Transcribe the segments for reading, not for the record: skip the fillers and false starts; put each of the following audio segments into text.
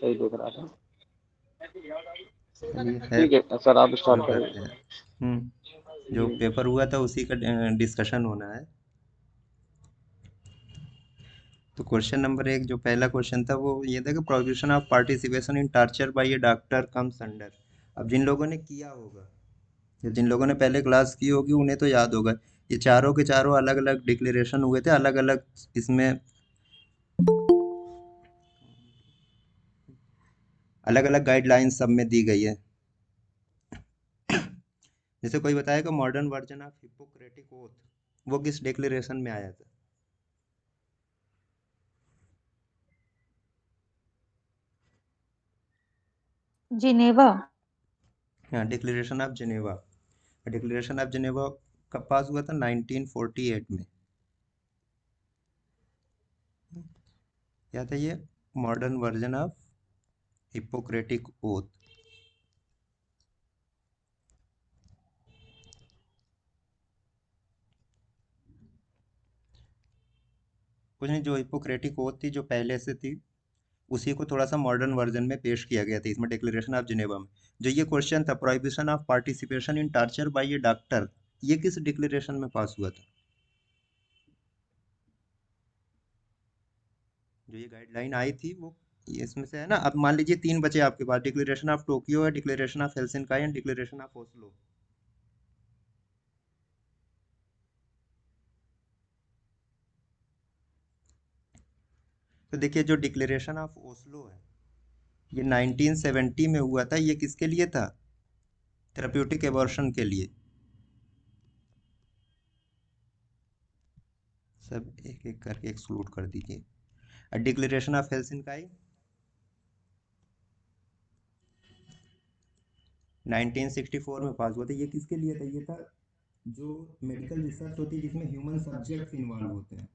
सही दिख रहा था। चलिए खैर, ठीक है सर, आप शुरू स्टार्ट करते करिए। हैं। जो जी। पेपर हुआ था उसी का डिस्कशन होना है। तो क्वेश्चन नंबर 1, जो पहला क्वेश्चन था वो ये था कि prohibition of participation in torture by a doctor comes under. अब जिन लोगों ने किया होगा या जिन लोगों ने पहले क्लास की होगी उन्हें तो याद होगा। ये चारों के चारों अलग अलग डिक्लेरेशन हुए थे, अलग अलग इसमें अलग अलग गाइडलाइंस सब में दी गई है। जैसे कोई बताएगा modern version of Hippocratic oath, वो किस डिक्लेरेशन में आया था? जिनेवा। हाँ, declaration of Geneva. Declaration of Geneva कब पास हुआ था? 1948 में। क्या था ये? Modern version of Hippocratic oath. कुछ नहीं, जो हिप्पोक्रेटिक ओथ थी जो पहले से थी उसी को थोड़ा सा मॉडर्न वर्जन में पेश किया गया था इसमें डिक्लेरेशन ऑफ जिनेवा में। जो ये क्वेश्चन था prohibition of participation in torture by a doctor, ये किस डिक्लेरेशन में पास हुआ था? जो ये गाइडलाइन आई थी वो ये इसमें से है ना। अब मान लीजिए तीन बचे आपके पास, डिक्लेरेशन ऑफ टोक्यो है, declaration of Helsinki and declaration of Oslo. तो देखिए जो डिक्लेरेशन ऑफ ओस्लो है ये 1970 में हुआ था। ये किसके लिए था? थेराप्यूटिक एबॉर्शन के लिए। सब एक एक करके एक्सक्लूड कर दीजिए। और डिक्लेरेशन ऑफ हेलसिंकी 1964 में पास हुआ था। ये किसके लिए था? ये था जो मेडिकल रिसर्च होती है जिसमें ह्यूमन सब्जेक्ट्स इन्वॉल्व होते हैं,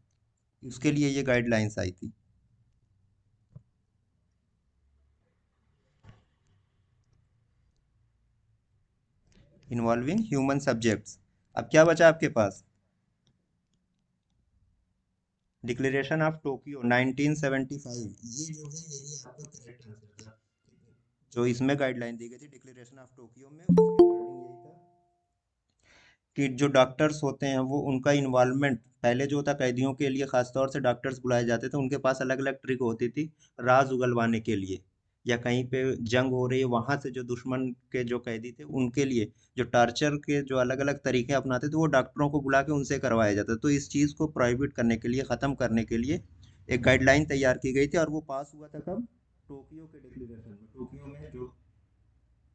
उसके लिए ये गाइडलाइंस आई थी। Involving human subjects. अब क्या बचा आपके पास? Declaration of Tokyo 1975। ये जो है यही आपका करेक्ट आंसर था। जो इसमें गाइडलाइन दी गई थी डिक्लेरेशन ऑफ टोक्यो में, उसके अकॉर्डिंग यही था कि जो डॉक्टर्स होते हैं वो उनका इन्वॉल्वमेंट पहले जो होता कैदियों के लिए खासतौर से डॉक्टर्स बुलाए जाते थे, उनके पास अलग अलग ट्रिक होती थी राज उगलवाने के लिए, या कहीं पे जंग हो रही है वहां से जो दुश्मन के जो कैदी थे उनके लिए जो टार्चर के जो अलग अलग तरीके अपनाते थे वो डॉक्टरों को बुला के उनसे करवाया जाता। तो इस चीज़ को प्रोहिबिट करने के लिए, ख़त्म करने के लिए एक गाइडलाइन तैयार की गई थी और वो पास हुआ था कब? टोक्यो के डिक्लेरेशन में। टोक्यो में जो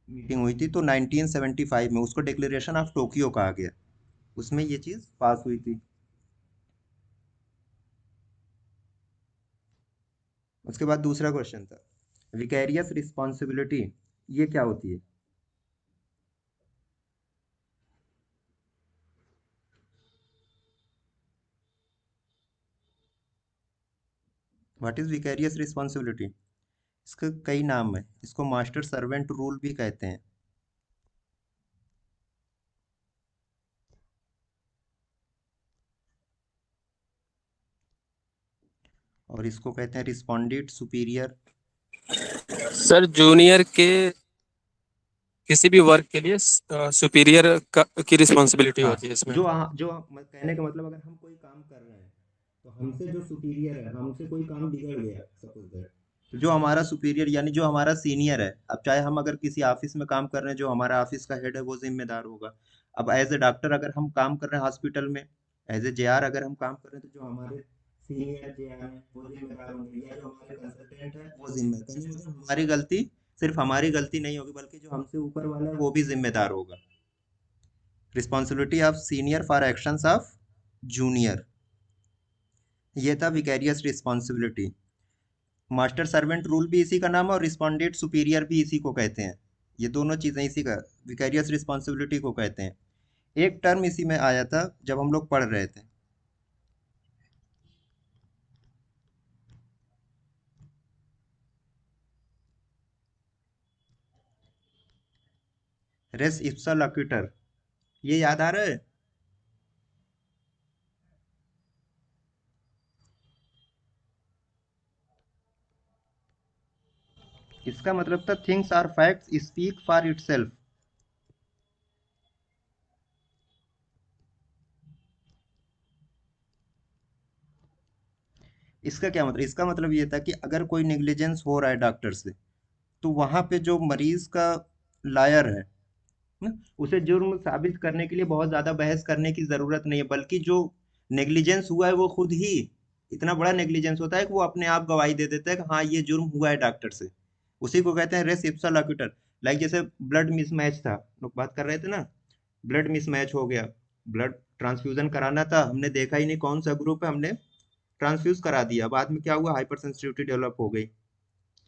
मीटिंग हुई थी तो 1975 में उसको डिक्लेरेशन ऑफ टोक्यो कहा गया। उसमें ये चीज पास हुई थी। उसके बाद दूसरा क्वेश्चन था विकैरियस रिस्पॉन्सिबिलिटी, ये क्या होती है? What is vicarious responsibility? इसके कई नाम है। इसको मास्टर सर्वेंट रूल भी कहते हैं, और इसको कहते हैं रिस्पोंडेंट सुपीरियर। सर जूनियर के किसी भी वर्क के लिए सुपीरियर की रिस्पॉन्सिबिलिटी हाँ, होती है इसमें। कहने का मतलब अगर हम कोई काम कर रहे हैं तो हमसे जो सुपीरियर है, हमसे कोई काम बिगड़ गया सपोज दैट, तो जो हमारा सुपीरियर यानी जो हमारा सीनियर है, अब चाहे हम अगर किसी ऑफिस में काम कर रहे हैं, जो हमारा ऑफिस का हेड है वो जिम्मेदार होगा। अब एज ए डॉक्टर अगर हम काम कर रहे हैं हॉस्पिटल में, एज ए जेआर अगर हम काम कर रहे हैं तो जो हमारे सीनियर जेआर हैं वो जिम्मेदार होंगे, या जो हमारे कंसल्टेंट है वो जिम्मेदार। कहने का मतलब हमारी गलती, सिर्फ हमारी गलती नहीं होगी बल्कि जो हमसे ऊपर वाला है वो भी जिम्मेदार होगा। Responsibility of senior for actions of junior, ये था vicarious responsibility. Master servant rule भी इसी का नाम है और रिस्पोंडेंट सुपीरियर भी इसी को कहते हैं। ये दोनों चीज़ें इसी का विकैरियस रिस्पॉन्सिबिलिटी को कहते हैं। एक टर्म इसी में आया था जब हम लोग पढ़ रहे थे, रेस इप्सा लोक्यूटर। ये याद आ रहा है? इसका मतलब था things are facts speak for itself. इसका क्या मतलब, इसका मतलब ये था कि अगर कोई नेग्लिजेंस हो रहा है डॉक्टर से, तो वहां पे जो मरीज का लायर है ना, उसे जुर्म साबित करने के लिए बहुत ज्यादा बहस करने की जरूरत नहीं है, बल्कि जो नेग्लिजेंस हुआ है वो खुद ही इतना बड़ा नेग्लिजेंस होता है कि वो अपने आप गवाही दे देता है कि हाँ ये जुर्म हुआ है डॉक्टर से। उसी को कहते हैं रेस इप्सा लोक्यूटर। लाइक जैसे ब्लड मिसमैच था, लोग बात कर रहे थे ना, ब्लड मिसमैच हो गया, ब्लड ट्रांसफ्यूजन कराना था, हमने देखा ही नहीं कौन सा ग्रुप है, हमने ट्रांसफ्यूज करा दिया, बाद में क्या हुआ, हाइपर सेंसिटिविटी डेवलप हो गई,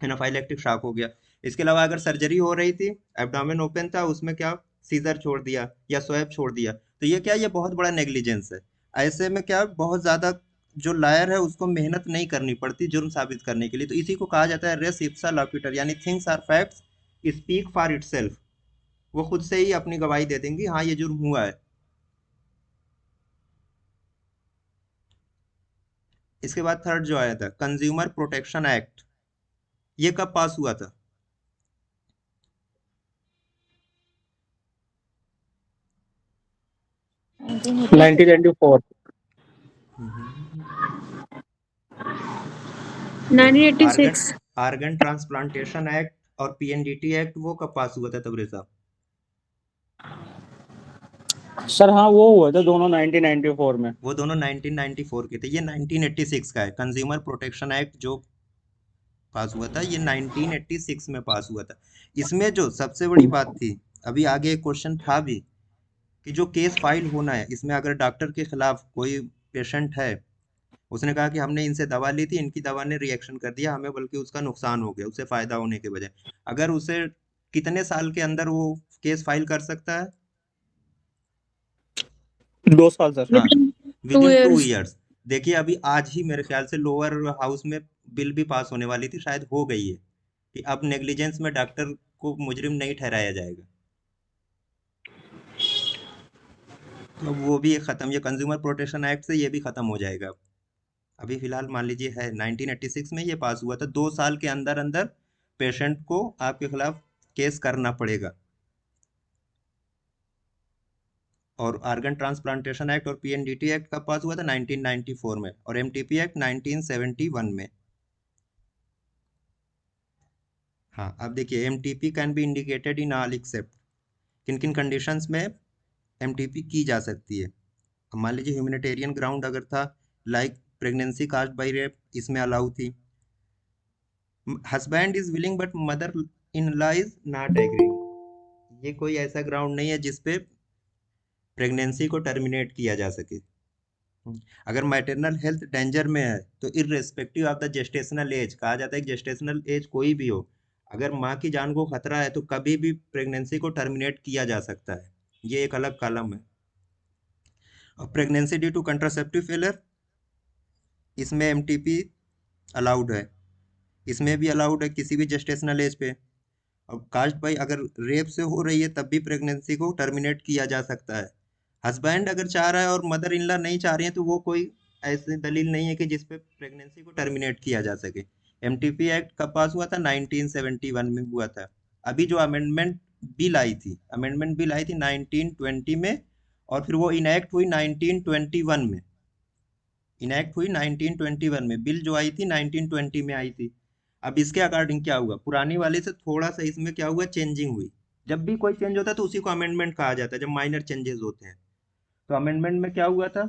एनाफाइलेक्टिक शॉक हो गया। इसके अलावा अगर सर्जरी हो रही थी, एब्डोमेन ओपन था, उसमें क्या सीजर छोड़ दिया या स्वैप छोड़ दिया, तो ये क्या, ये बहुत बड़ा नेग्लिजेंस है। ऐसे में क्या बहुत ज्यादा जो लायर है उसको मेहनत नहीं करनी पड़ती जुर्म साबित करने के लिए, तो इसी को कहा जाता है रेस इप्सा लोक्यूटर, यानी things are facts speak for itself. वो खुद से ही अपनी गवाही दे देंगी हाँ ये जुर्म हुआ है। इसके बाद थर्ड जो आया था कंज्यूमर प्रोटेक्शन एक्ट, ये कब पास हुआ था? 1986। 1994। आर्गन 1986। आर्गन ट्रांसप्लांटेशन एक्ट और पीएनडीटी एक्ट वो कब पास हुआ था तबरे साहब? सर हाँ वो हुए थे दोनों 1994 में। वो दोनों 1994 के थे, ये 1986 का है। कंज्यूमर प्रोटेक्शन एक्ट जो पास हुआ था ये 1986 में पास हुआ था। इसमें जो सबसे बड़ी बात थी, अभी आगे एक क्वेश्चन था भी, कि जो केस फाइल होना है इसमें अगर डॉक्टर के खिलाफ कोई पेशेंट है, उसने कहा कि हमने इनसे दवा ली थी, इनकी दवा ने रिएक्शन कर दिया हमें, बल्कि उसका नुकसान हो गया, उसे फायदा होने के बजाय, अगर उसे कितने साल के अंदर वो केस फाइल कर सकता है? 2 साल सर। हाँ, Within with 2 in 2 years. Years. देखिए अभी आज ही मेरे ख्याल से लोअर हाउस में बिल भी पास होने वाली थी, शायद हो गई है, कि अब नेग्लिजेंस में डॉक्टर को मुजरिम नहीं ठहराया जाएगा। तो अब वो भी एक खत्म, ये कंज्यूमर प्रोटेक्शन एक्ट से ये भी खत्म हो जाएगा। अभी फिलहाल मान लीजिए है 1986 में ये पास हुआ था, 2 साल के अंदर अंदर पेशेंट को आपके खिलाफ केस करना पड़ेगा। और आर्गन ट्रांसप्लांटेशन एक्ट और पीएनडीटी एक्ट कब पास हुआ था? 1994 में, और एमटीपी एक्ट 1971 में। हाँ, अब देखिए MTP can be indicated in all except, किन किन कंडीशंस में एमटीपी की जा सकती है। अब मान लीजिए ह्यूमैनिटेरियन ग्राउंड अगर था, like pregnancy caused by rape, इसमें अलाउ थी। Husband is willing but mother in law is not agreeing, ये कोई ऐसा ग्राउंड नहीं है जिसपे प्रेगनेंसी को टर्मिनेट किया जा सके। अगर मैटरनल हेल्थ डेंजर में है तो irrespective of the gestational age, कहा जाता है कि जेस्टेशनल एज कोई भी हो, अगर माँ की जान को खतरा है तो कभी भी प्रेगनेंसी को टर्मिनेट किया जा सकता है, ये एक अलग कॉलम है। और pregnancy due to contraceptive failure, इसमें एमटीपी अलाउड है, इसमें भी अलाउड है किसी भी जेस्टेशनल एज पे। अब कास्ट बाई अगर रेप से हो रही है तब भी प्रेगनेंसी को टर्मिनेट किया जा सकता है। हस्बैंड अगर चाह रहा है और मदर इन लॉ नहीं चाह रही है तो वो कोई ऐसी दलील नहीं है कि जिसपे प्रेगनेंसी को टर्मिनेट किया जा सके। एमटीपी एक्ट कब पास हुआ था? 1971 में हुआ था। अभी जो अमेंडमेंट बिल आई थी, अमेंडमेंट बिल आई थी 1920 में, और फिर वो इनैक्ट हुई 1921 में, इनैक्ट हुई 1921 में, बिल जो आई थी 1920 में आई थी। अब इसके अकॉर्डिंग क्या हुआ, पुरानी वाले से थोड़ा सा इसमें क्या हुआ, चेंजिंग हुई। जब भी कोई चेंज होता है तो उसी को अमेंडमेंट कहा जाता है, जब माइनर चेंजेस होते हैं। तो अमेंडमेंट में क्या हुआ था,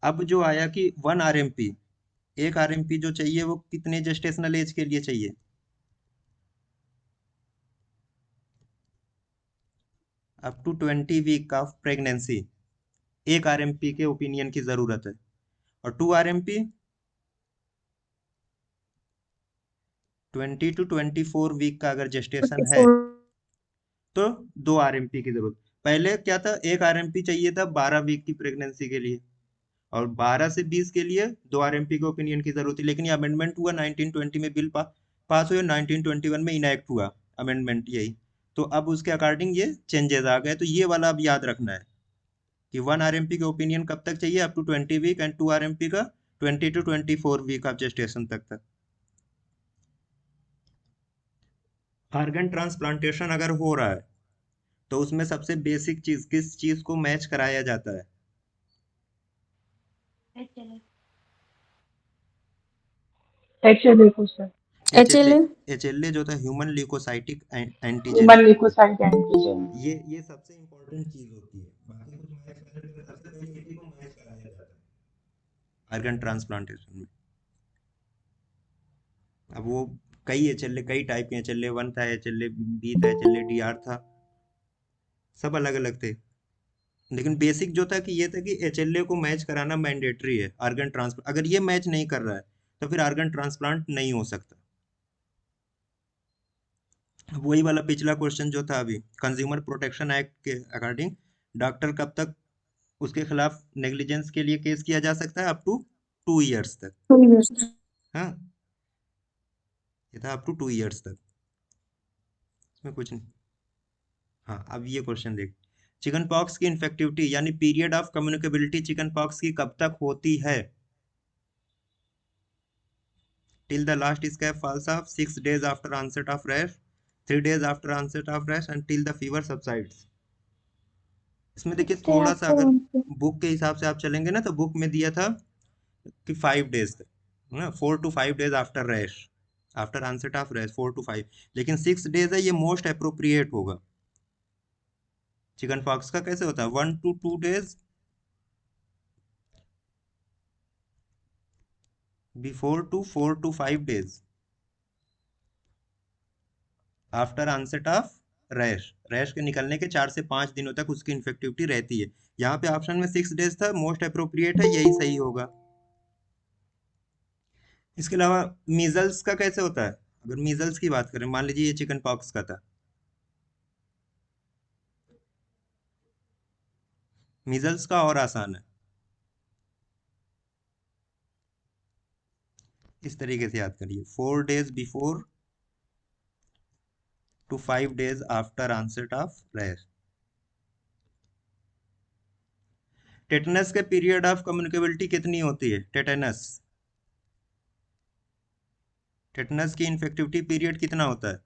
अब जो आया कि 1 आरएमपी, एक आरएमपी जो चाहिए वो कितने जेस्टेशनल एज के लिए चाहिए? Up to 20 week of pregnancy, एक आरएमपी के ओपिनियन की जरूरत है। और 2 आरएमपी 20 to 24 वीक का अगर जेस्टेशन है 24. तो 2 आरएमपी की जरूरत। पहले क्या था, एक आरएमपी चाहिए था 12 वीक की प्रेगनेंसी के लिए, और 12 से 20 के लिए 2 आरएमपी के ओपिनियन की जरूरत थी। लेकिन ये अमेंडमेंट हुआ 1920 में, बिल पास हुआ, 1921 में इनैक्ट हुआ अमेंडमेंट यही। तो अब उसके अकॉर्डिंग ये चेंजेस आ गए, तो ये वाला अब याद रखना है कि 1 आरएमपी के ओपिनियन कब तक चाहिए, up to 20 week, and 2 RMP का 20 to 24 वीक ऑफ जेस्टेशन तक था। ऑर्गन ट्रांसप्लांटेशन अगर हो रहा है तो उसमें सबसे बेसिक चीज किस चीज को मैच कराया जाता है? HLA को सर, एचएलए। HLA एचएलए जो था human leukocytic antigen. Human leukocyte antigen. ये सबसे इम्पोर्टेंट चीज होती है। बाकी कुछ मैच करने के सबसे पहले इसी को मैच कराया जाता है ऑर्गन ट्रांसप्लांटेशन में। अब वो कई एचएलए, कई टाइप के एचएलए 1 था, एचएलए बी था, एचएलए डीआर था, सब अलग अलग थे। लेकिन बेसिक जो था कि ये था कि एचएलए को मैच कराना मैंडेटरी है ऑर्गन ट्रांसप्लांट। अगर ये मैच नहीं कर रहा है तो फिर ऑर्गन ट्रांसप्लांट नहीं हो सकता। वही वाला पिछला क्वेश्चन जो था अभी, कंज्यूमर प्रोटेक्शन एक्ट के अकॉर्डिंग डॉक्टर कब तक उसके खिलाफ नेग्लिजेंस के लिए केस किया जा सकता है? अप टू 2 इयर्स तक। 2 years. हाँ, ये था अप टू 2 इयर्स तक, इसमें कुछ नहीं। हाँ, अब ये क्वेश्चन देख, चिकन पॉक्स की इन्फेक्टिविटी यानी period of communicability chicken pox की कब तक होती है? Till the last scab falls off, 6 days after onset of rash, 3 days after onset of rash and till the fever subsides. इसमें देखिए 6 days थोड़ा सा after अगर onset. बुक के हिसाब से आप चलेंगे ना तो बुक में दिया था कि 5 days तक, ना 4 to 5 days after rash, after onset of rash 4 to 5, लेकिन 6 days है, ये मोस्ट अप्रोप्रिएट होगा। चिकन पॉक्स का कैसे होता है? 1 to 2 days before to 4 to 5 days after onset of rash. Rash के निकलने के 4 से 5 दिनों तक उसकी इन्फेक्टिविटी रहती है। यहाँ पे ऑप्शन में 6 days था, मोस्ट अप्रोप्रिएट है, यही सही होगा। इसके अलावा मीजल्स का कैसे होता है? अगर मीजल्स की बात करें, मान लीजिए ये चिकन पॉक्स का था, मीजल्स का और आसान है। इस तरीके से याद करिए, 4 days before to 5 days after onset of rash. Tetanus के पीरियड ऑफ कम्युनिकेबिलिटी कितनी होती है? टेटनस, टेटनस की इन्फेक्टिविटी पीरियड कितना होता है?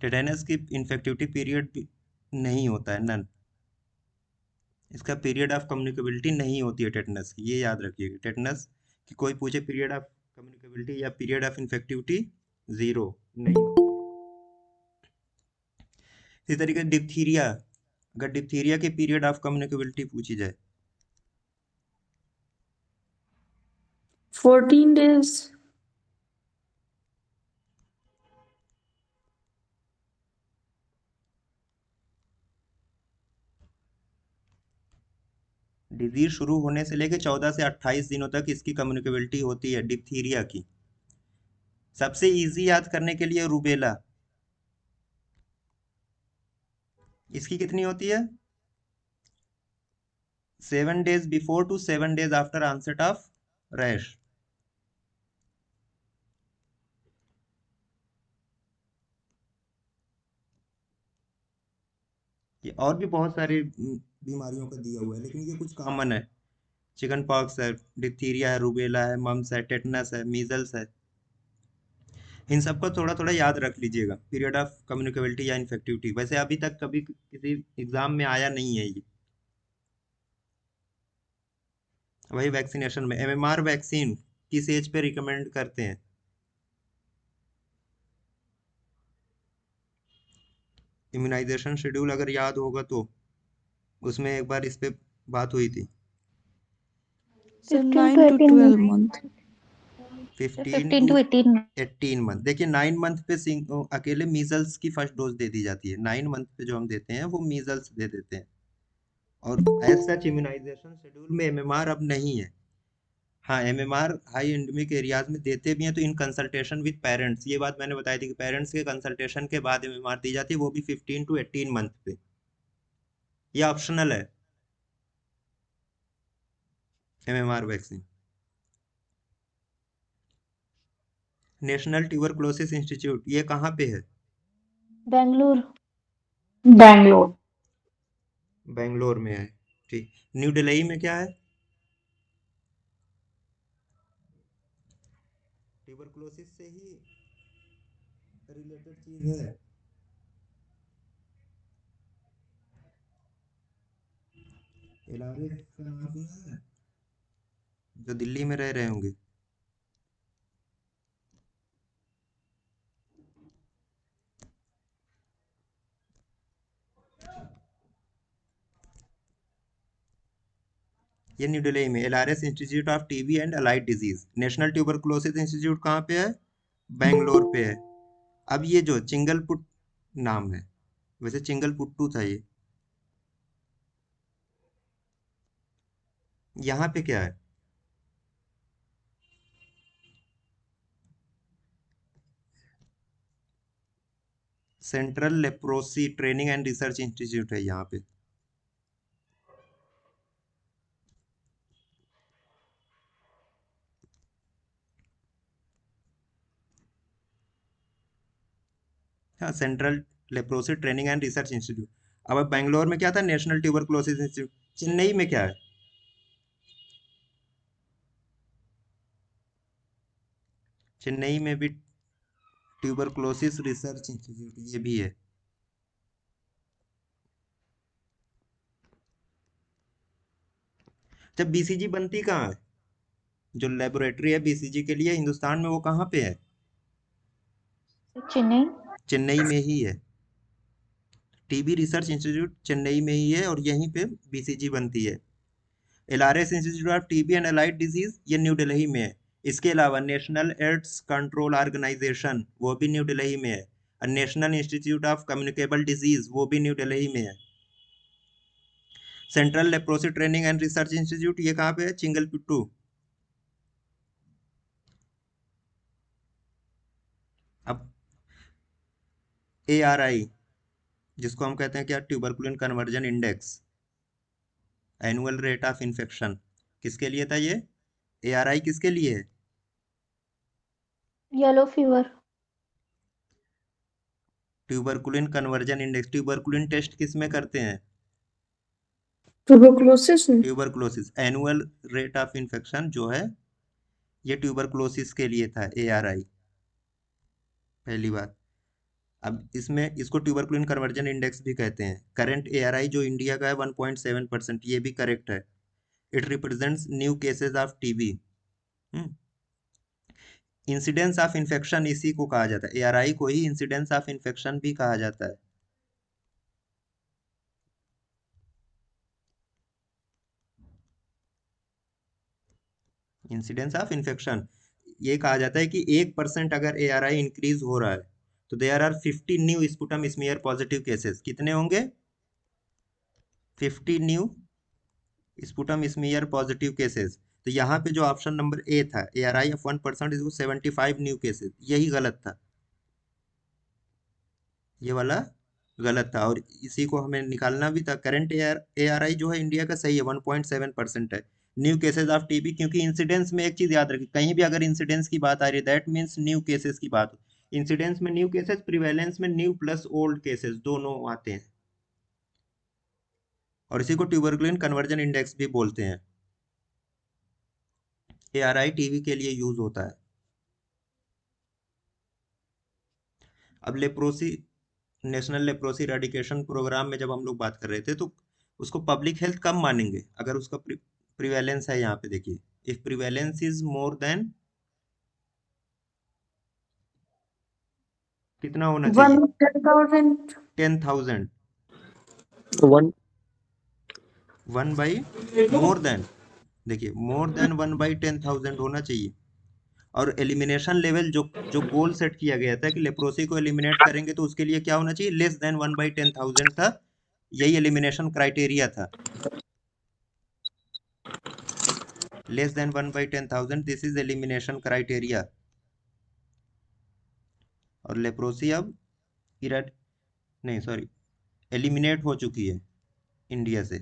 टेटनस की इन्फेक्टिविटी पीरियड नहीं होता है, नन। इसका पीरियड ऑफ कम्युनिकेबिलिटी नहीं होती है टेटनस की, ये याद रखिएगा। टेटनस की कोई पूछे पीरियड ऑफ कम्युनिकेबिलिटी या पीरियड ऑफ इन्फेक्टिविटी, 0 नहीं होती है। इसी तरीके डिप्थीरिया, अगर डिप्थीरिया के पीरियड ऑफ कम्युनिकेबिलिटी पूछी जाए, 14 days. डिजीज शुरू होने से लेकर 14 से 28 दिनों तक इसकी कम्युनिकेबिलिटी होती है डिप्थीरिया की। सबसे इजी याद करने के लिए रूबेला, इसकी कितनी होती है? 7 days before to 7 days after onset of rash. ये और भी बहुत सारी बीमारियों का दिया हुआ है, लेकिन ये कुछ कॉमन है। चिकन पॉक्स है, डिप्थीरिया है, रूबेला है, मम्स है, टेटनस है, मीजल्स है। इन सबको थोड़ा थोड़ा याद रख लीजिएगा, पीरियड ऑफ कम्युनिकेबिलिटी या इन्फेक्टिविटी। वैसे अभी तक कभी किसी एग्जाम में आया नहीं है ये। वही वैक्सीनेशन में एमएमआर वैक्सीन किस एज पे रिकमेंड करते हैं? इम्यूनाइजेशन शेड्यूल अगर याद होगा तो उसमें एक बार इस पे बात हुई थी। Sir, 15 9 to to 18 12 months. month. 15 15 to to 18 months. 18 month. देखिए 9 मंथ पे अकेले मीजल्स की फर्स्ट डोज दे दी जाती है। 9 मंथ पे जो हम देते हैं वो मीजल्स दे देते हैं। और एज सच इम्यूनाइजेशन शेड्यूल में एमएमआर अब नहीं है। हाँ, एमएमआर हाई एंडेमिक एरियाज में देते भी हैं तो इन कंसल्टेशन विद पेरेंट्स, ये बात मैंने बताई थी कि पेरेंट्स के कंसल्टेशन के बाद एमएमआर दी जाती है, वो भी 15 to 18 मंथ पे। ये ऑप्शनल है MMR vaccine. National tuberculosis institute ये कहाँ पे है? Bangalore. बैंगलोर। बेंगलोर में है। ठीक, न्यू दिल्ली में क्या है? ट्यूबरकुलोसिस से ही रिलेटेड चीज है। एलआरएस का नाम सुना है? जो दिल्ली में रह रहे होंगे। ये न्यू दिल्ली में LRS institute of TB and allied disease. National tuberculosis institute कहाँ पे है? बेंगलोर पे है। अब ये जो चिंगलपुट नाम है, वैसे चिंगलपुट्टू था ये। यहाँ पे क्या है? Central leprosy training and research institute है यहाँ पे। हाँ, central leprosy training and research institute. अब बेंगलोर में क्या था? National tuberculosis institute. चेन्नई में क्या है? चेन्नई में भी ट्यूबरकुलोसिस रिसर्च इंस्टीट्यूट ये भी है। जब बीसीजी बनती कहाँ है? जो लेबोरेटरी है बीसीजी के लिए हिंदुस्तान में, वो कहाँ पे है? चेन्नई। चेन्नई में ही है। टीबी रिसर्च इंस्टीट्यूट चेन्नई में ही है और यहीं पे बीसीजी बनती है। LRS institute of TB and allied disease ये न्यू दिल्ली में है। इसके अलावा नेशनल एड्स कंट्रोल ऑर्गेनाइजेशन वो भी न्यू दिल्ली में है। और national institute of communicable disease वो भी न्यू दिल्ली में है। Central leprosy training and research institute ये कहाँ पे है? चिंगलपुट्टू। अब ARI जिसको हम कहते हैं क्या? Tuberculin conversion index, annual rate of infection, किसके लिए था ये? ARI किसके लिए है? Yellow fever. Tuberculin conversion index. Tuberculin test किस में करते हैं? Tuberculosis में। Tuberculosis. Annual rate of infection जो है ये ट्यूबरकुलोसिस के लिए था, ARI। पहली बात। अब इसमें इसको ट्यूबरकुलिन कन्वर्जन इंडेक्स भी कहते हैं। करंट ARI जो इंडिया का है 1.7%, ये भी करेक्ट है। It represents new cases of TB. Incidence of infection इसी को कहा जाता है। ARI को ही इंसिडेंस ऑफ इन्फेक्शन भी कहा जाता है। इंसिडेंस ऑफ इन्फेक्शन ये कहा जाता है कि 1% अगर ARI इंक्रीज हो रहा है तो there are 50 new sputum smear positive cases. कितने होंगे? 50 new sputum smear positive cases. तो यहाँ पे जो ऑप्शन नंबर ए था, ARI of 1% is 75 new cases, यही गलत था। ये वाला गलत था और इसी को हमें निकालना भी था। करंट ARI जो है इंडिया का सही है, 1.7% है। न्यू केसेस ऑफ टीबी, क्योंकि इंसिडेंस में एक चीज याद रखिए, कहीं भी अगर इंसिडेंस की बात आ रही है दैट मीन्स न्यू केसेस की बात। इंसिडेंस में न्यू केसेस, प्रिवेलेंस में न्यू प्लस ओल्ड केसेस दोनों आते हैं। और इसी को ट्यूबरकुलिन कन्वर्जन इंडेक्स भी बोलते हैं। ARI टीबी के लिए यूज होता है। अब leprosy, national leprosy eradication programme में जब हम लोग बात कर रहे थे तो उसको पब्लिक हेल्थ कब मानेंगे? अगर उसका प्रिवेलेंस है, यहाँ पे देखिए, if prevalence is more than, कितना होना चाहिए? 10,000। 10,000। वन 1/, मोर देन, देखिए मोर देन 1/10,000 होना चाहिए। और एलिमिनेशन लेवल जो जो गोल सेट किया गया था कि लेप्रोसी को एलिमिनेट करेंगे तो उसके लिए क्या होना चाहिए? लेस देन 1/10,000 था। यही एलिमिनेशन क्राइटेरिया था। Less than 1/10,000, this is elimination criteria. और लेप्रोसी अब इराड नहीं, सॉरी, एलिमिनेट हो चुकी है इंडिया से।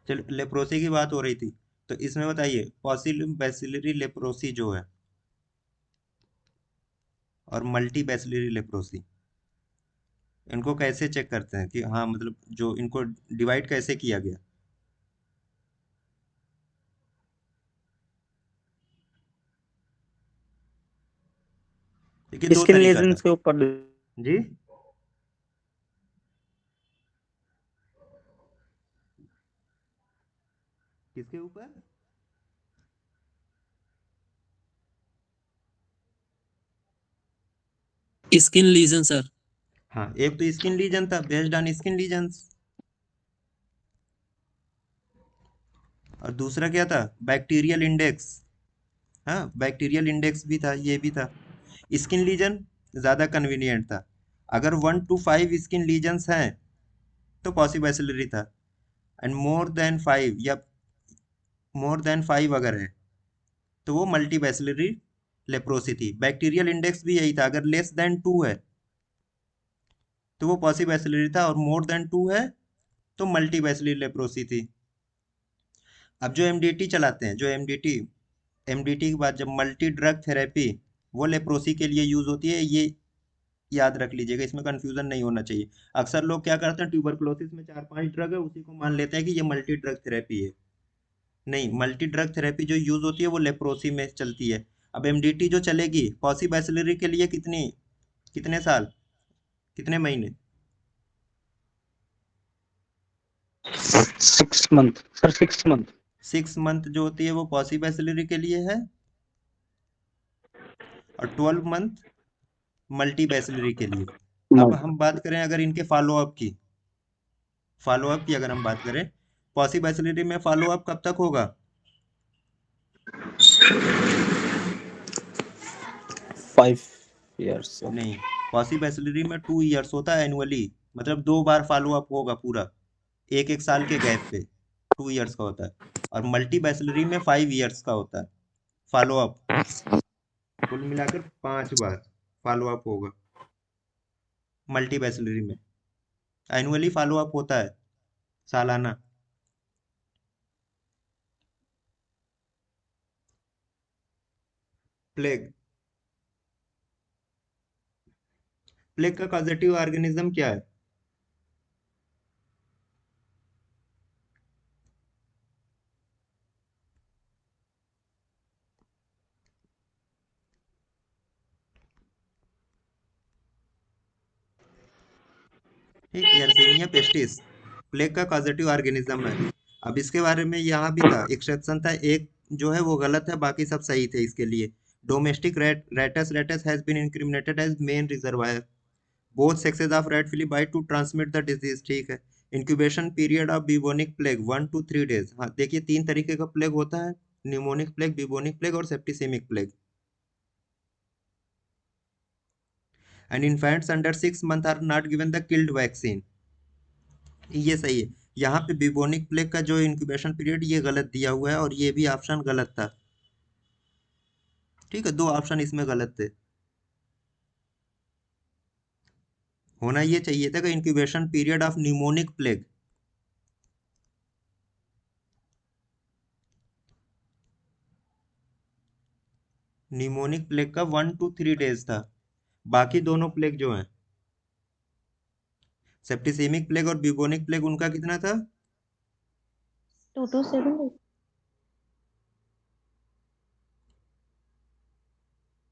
चलो, लेप्रोसी की बात हो रही थी तो इसमें बताइए, पॉसिल बैसिलरी लेप्रोसी जो है और मल्टी बैसिलरी लेप्रोसी, इनको कैसे चेक करते हैं कि हाँ मतलब जो इनको डिवाइड कैसे किया गया? देखिए दो स्किन तरीका था लीजन्स के ऊपर जी। किसके ऊपर? Skin lesion sir. हाँ, एक तो स्किन लीजन था, बेस्ड ऑन स्किन लीजन्स, और दूसरा क्या था? Bacterial index. हाँ, बैक्टीरियल इंडेक्स भी था, ये भी था। स्किन लीजन ज़्यादा कन्वीनियंट था। अगर 1 to 5 स्किन लीजन्स हैं तो पॉसिबैसिलरी था, एंड मोर देन 5 अगर है तो वो मल्टीबैसिलरी लेप्रोसी थी। बैक्टीरियल इंडेक्स भी यही था, अगर लेस देन 2 है तो वो पॉसिबैसिलरी था, और मोर देन 2 है तो मल्टीबैसिलरी लेप्रोसी थी। अब जो एमडीटी चलाते हैं, जो एमडीटी के बाद जब मल्टी ड्रग थेरेपी, वो लेप्रोसी के लिए यूज होती है, ये याद रख लीजिएगा, इसमें कंफ्यूजन नहीं होना चाहिए। अक्सर लोग क्या करते हैं, ट्यूबरकुलोसिस में 4-5 ड्रग है, उसी को मान लेते हैं कि ये मल्टी ड्रग थेरेपी है। नहीं, मल्टी ड्रग थेरेपी जो यूज होती है वो लेप्रोसी में चलती है। अब एमडीटी जो चलेगी पॉसिबैसिलरी के लिए कितने साल, कितने महीने? 6 month सर, 6 month। 6 मंथ जो होती है वो पॉसिबैसिलरी के लिए है, और 12 मंथ मल्टीबैसिलरी के लिए। अब हम बात करें अगर इनके फॉलोअप की अगर हम बात करें, पॉसिबैसिलरी में फॉलोअप कब तक होगा? 5 years। नहीं, पॉसिबैसिलरी में 2 इयर्स होता है एनुअली, मतलब 2 बार फॉलोअप होगा पूरा, एक एक साल के गैप पे 2 इयर्स का होता है। और मल्टी बैचलरी में 5 इयर्स का होता है फॉलोअप, कुल मिलाकर 5 बार फॉलोअप होगा मल्टी बैचलरी में। एनुअली फॉलोअप होता है, सालाना। प्लेग, प्लेग का कॉजेटिव ऑर्गेनिज्म क्या है? ठीक, यर्सीनिया पेस्टिस प्लेग का कॉजेटिव ऑर्गेनिज्म है। अब इसके बारे में यहाँ भी था, एक्सेप्शन था, एक जो है वो गलत है, बाकी सब सही थे इसके लिए। Domestic rats rats has been incriminated as main reservoir, both sexes of rat flea bite to transmit the disease. ठीक है। Incubation period of bubonic plague 1 to 3 days। हाँ देखिए, 3 तरीके का प्लेग होता है, न्यूमोनिक प्लेग, बिबोनिक प्लेग और septicaemic plague. And infants under 6 months are not given the killed vaccine, ये सही है। यहाँ पे बिबोनिक प्लेग का जो इंक्यूबेशन पीरियड ये गलत दिया हुआ है, और ये भी ऑप्शन गलत था। ठीक है, 2 ऑप्शन इसमें गलत थे। होना ये चाहिए था कि incubation period of pneumonic plague, pneumonic plague का 1 to 3 days था। बाकी दोनों प्लेग जो हैं, सेप्टिसेमिक प्लेग और बिबोनिक प्लेग, उनका कितना था? 2 to 7 days.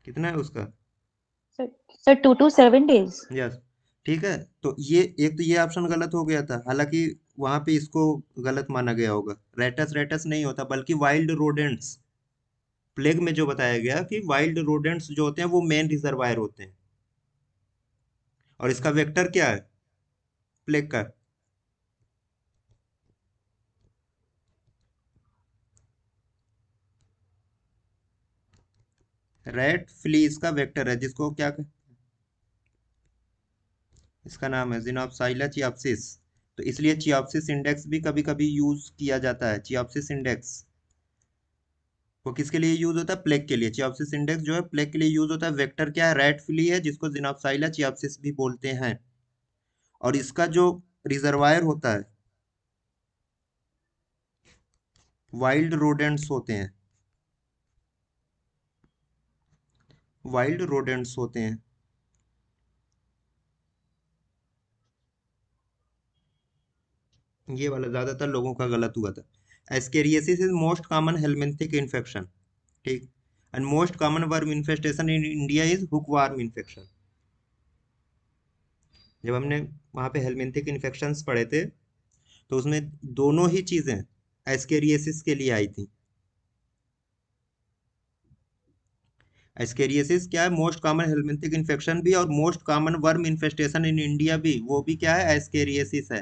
कितना है उसका? Sir, sir, 2 to 7 days. Yes. ठीक है, तो ये एक तो ये ऑप्शन गलत हो गया था, हालांकि वहां पे इसको गलत माना गया होगा। रेटस रेटस नहीं होता, बल्कि वाइल्ड रोडेंट्स। प्लेग में जो बताया गया कि वाइल्ड रोडेंट्स जो होते हैं वो मेन रिजर्वायर होते हैं, और इसका वेक्टर क्या है प्लेग का? रेड फ्ली इसका वेक्टर है, जिसको क्या इसका नाम है जिनोप्सिला चियाप्सिस। तो इसलिए चियाप्सिस इंडेक्स भी कभी कभी यूज किया जाता है। चियाप्सिस इंडेक्स वो किसके लिए यूज होता है? प्लेग के लिए। चियाप्सिस इंडेक्स जो है प्लेग के लिए यूज होता है। वेक्टर क्या है? रेड फ्ली है, जिसको जिनोप्सिला चियाप्सिस भी बोलते हैं। और इसका जो रिजर्वायर होता है, वाइल्ड रोडेंट्स होते हैं, वाइल्ड रोडेंट्स होते हैं। ये वाला ज्यादातर लोगों का गलत हुआ था। Ascariasis is most common helminthic infection, ठीक, and most common worm infestation in India is hookworm infection. जब हमने वहां पे हेलमिंथिक इन्फेक्शंस पढ़े थे तो उसमें दोनों ही चीजें एस्केरियासिस के लिए आई थी। एस्केरियासिस क्या है, मोस्ट कॉमन हेलमिंथिक इन्फेक्शन भी, और most common worm infestation in India भी, वो भी क्या है, एस्केरियासिस है।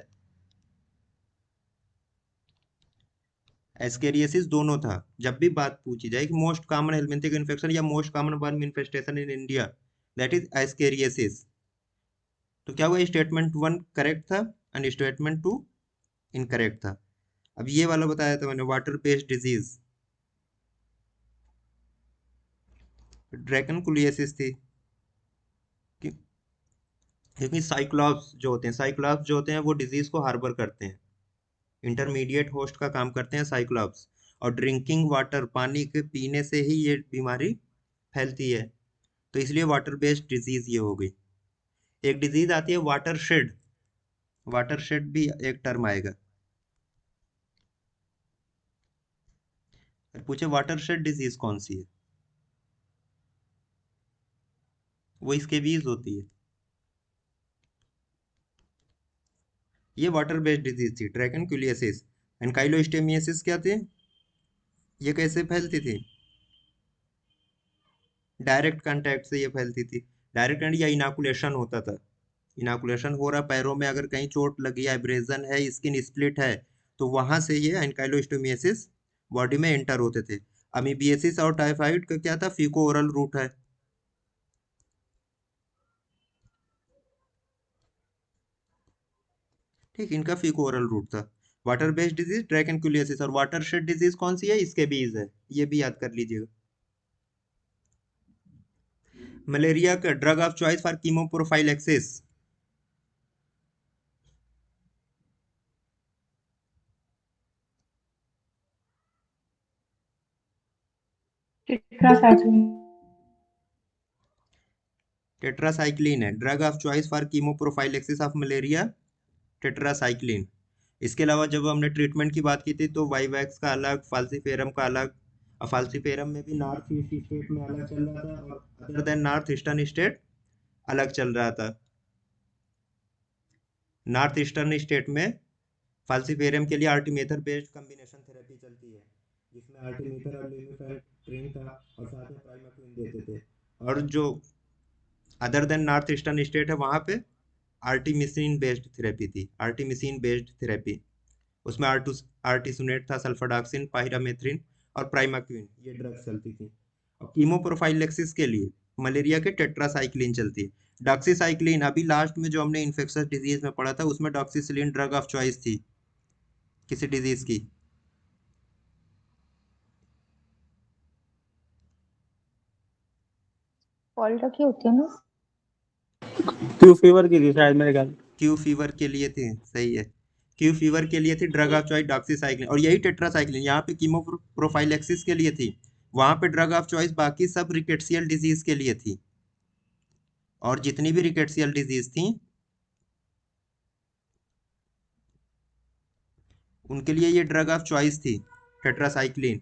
एस्केरियासिस दोनों था। जब भी बात पूछी जाए कि मोस्ट कॉमन हेलमिंथिक इन्फेक्शन या most common worm infestation in India, that is ascariasis. तो क्या हुआ, स्टेटमेंट 1 करेक्ट था एंड स्टेटमेंट 2 इनकरेक्ट था। अब ये वाला बताया था मैंने, वाटर बेस्ड डिजीज, ड्रैकनकुलियासिस थी। क्योंकि साइक्लॉप्स जो होते हैं, साइक्लॉप्स जो होते हैं वो डिजीज को हार्बर करते हैं, इंटरमीडिएट होस्ट का काम करते हैं साइक्लॉप्स, और ड्रिंकिंग वाटर, पानी के पीने से ही ये बीमारी फैलती है। तो इसलिए वाटर बेस्ड डिजीज ये हो गई। एक डिजीज आती है वाटर शेड, वाटर शेड भी एक टर्म आएगा। पूछे वाटर शेड डिजीज कौन सी है, वो स्केबीज होती है। ये वाटर बेस्ड डिजीज थी, ड्रैकनकुलियासिस। एंड काइलोस्टेमियासिस क्या थे, ये कैसे फैलती थी, डायरेक्ट कांटेक्ट से ये फैलती थी। डायरेक्ट या इनाकुलेशन होता था, इनाकुलेशन हो रहा पैरों में, अगर कहीं चोट लगी, एब्रेजन है, स्किन स्प्लिट है, तो वहां से ये एनकाइलोस्टोमियासिस बॉडी में एंटर होते थे। अमीबियासिस और टाइफाइड का क्या था, फीको ओरल रूट है। ठीक, इनका फीको ओरल रूट था। वाटर बेस्ड डिजीज ड्रैकनकुलियासिस, और वाटर शेड डिजीज कौन सी है, स्केबीज है, ये भी याद कर लीजिएगा। मलेरिया का drug of choice for chemoprophylaxis, tetracycline. Tetracycline है drug of choice for chemoprophylaxis of malaria, tetracycline. इसके अलावा जब हमने ट्रीटमेंट की बात की थी तो वाइवैक्स का अलग, फाल्सीफेरम का अलग, और फाल्सीफेरम में भी नॉर्थ ईस्ट स्टेट में अलग चल रहा था, और other than north eastern state अलग चल रहा था। नॉर्थ ईस्टर्न स्टेट में फाल्सीफेरम के लिए आर्टिमेथर बेस्ड कॉम्बिनेशन थेरेपी चलती है, जिसमें आर्टिमेथर और लिमिफेंट्रिन था, और साथ में प्राइमाक्विन देते थे। और जो other than north eastern state है वहां पे आर्टिमिसिन बेस्ड थेरेपी थी, आर्टिमिसिन बेस्ड थेरेपी। उसमें आर्टिसुनेट था, सल्फाडॉक्सिन, पायरामेथ्रिन और प्राइमाक्विन, ये ड्रग्स चलती थी। और कीमोप्रोफाइलेक्सिस के लिए मलेरिया के टेट्रासाइक्लिन चलती है। डॉक्सीसाइक्लिन अभी लास्ट में जो हमने इन्फेक्शस डिजीज में पढ़ा था उसमें डॉक्सीसिलिन ड्रग ऑफ चॉइस थी किसी डिजीज की। पॉल्टा की होती है ना? क्यू फीवर की थी शायद मेरे ख्याल। क्यू फीवर के लिए थी, सही है, क्यू फीवर के लिए थी ड्रग ऑफ चॉइस डॉक्सीसाइक्लिन, और यही टेट्रासाइक्लिन यहाँ पे कीमोप्रोफाइलेक्सिस के लिए थी। वहां पे ड्रग ऑफ चॉइस बाकी सब रिकेट्सियल डिजीज के लिए थी, और जितनी भी रिकेट्सियल डिजीज थी उनके लिए ये ड्रग ऑफ चॉइस थी, टेट्रासाइक्लिन।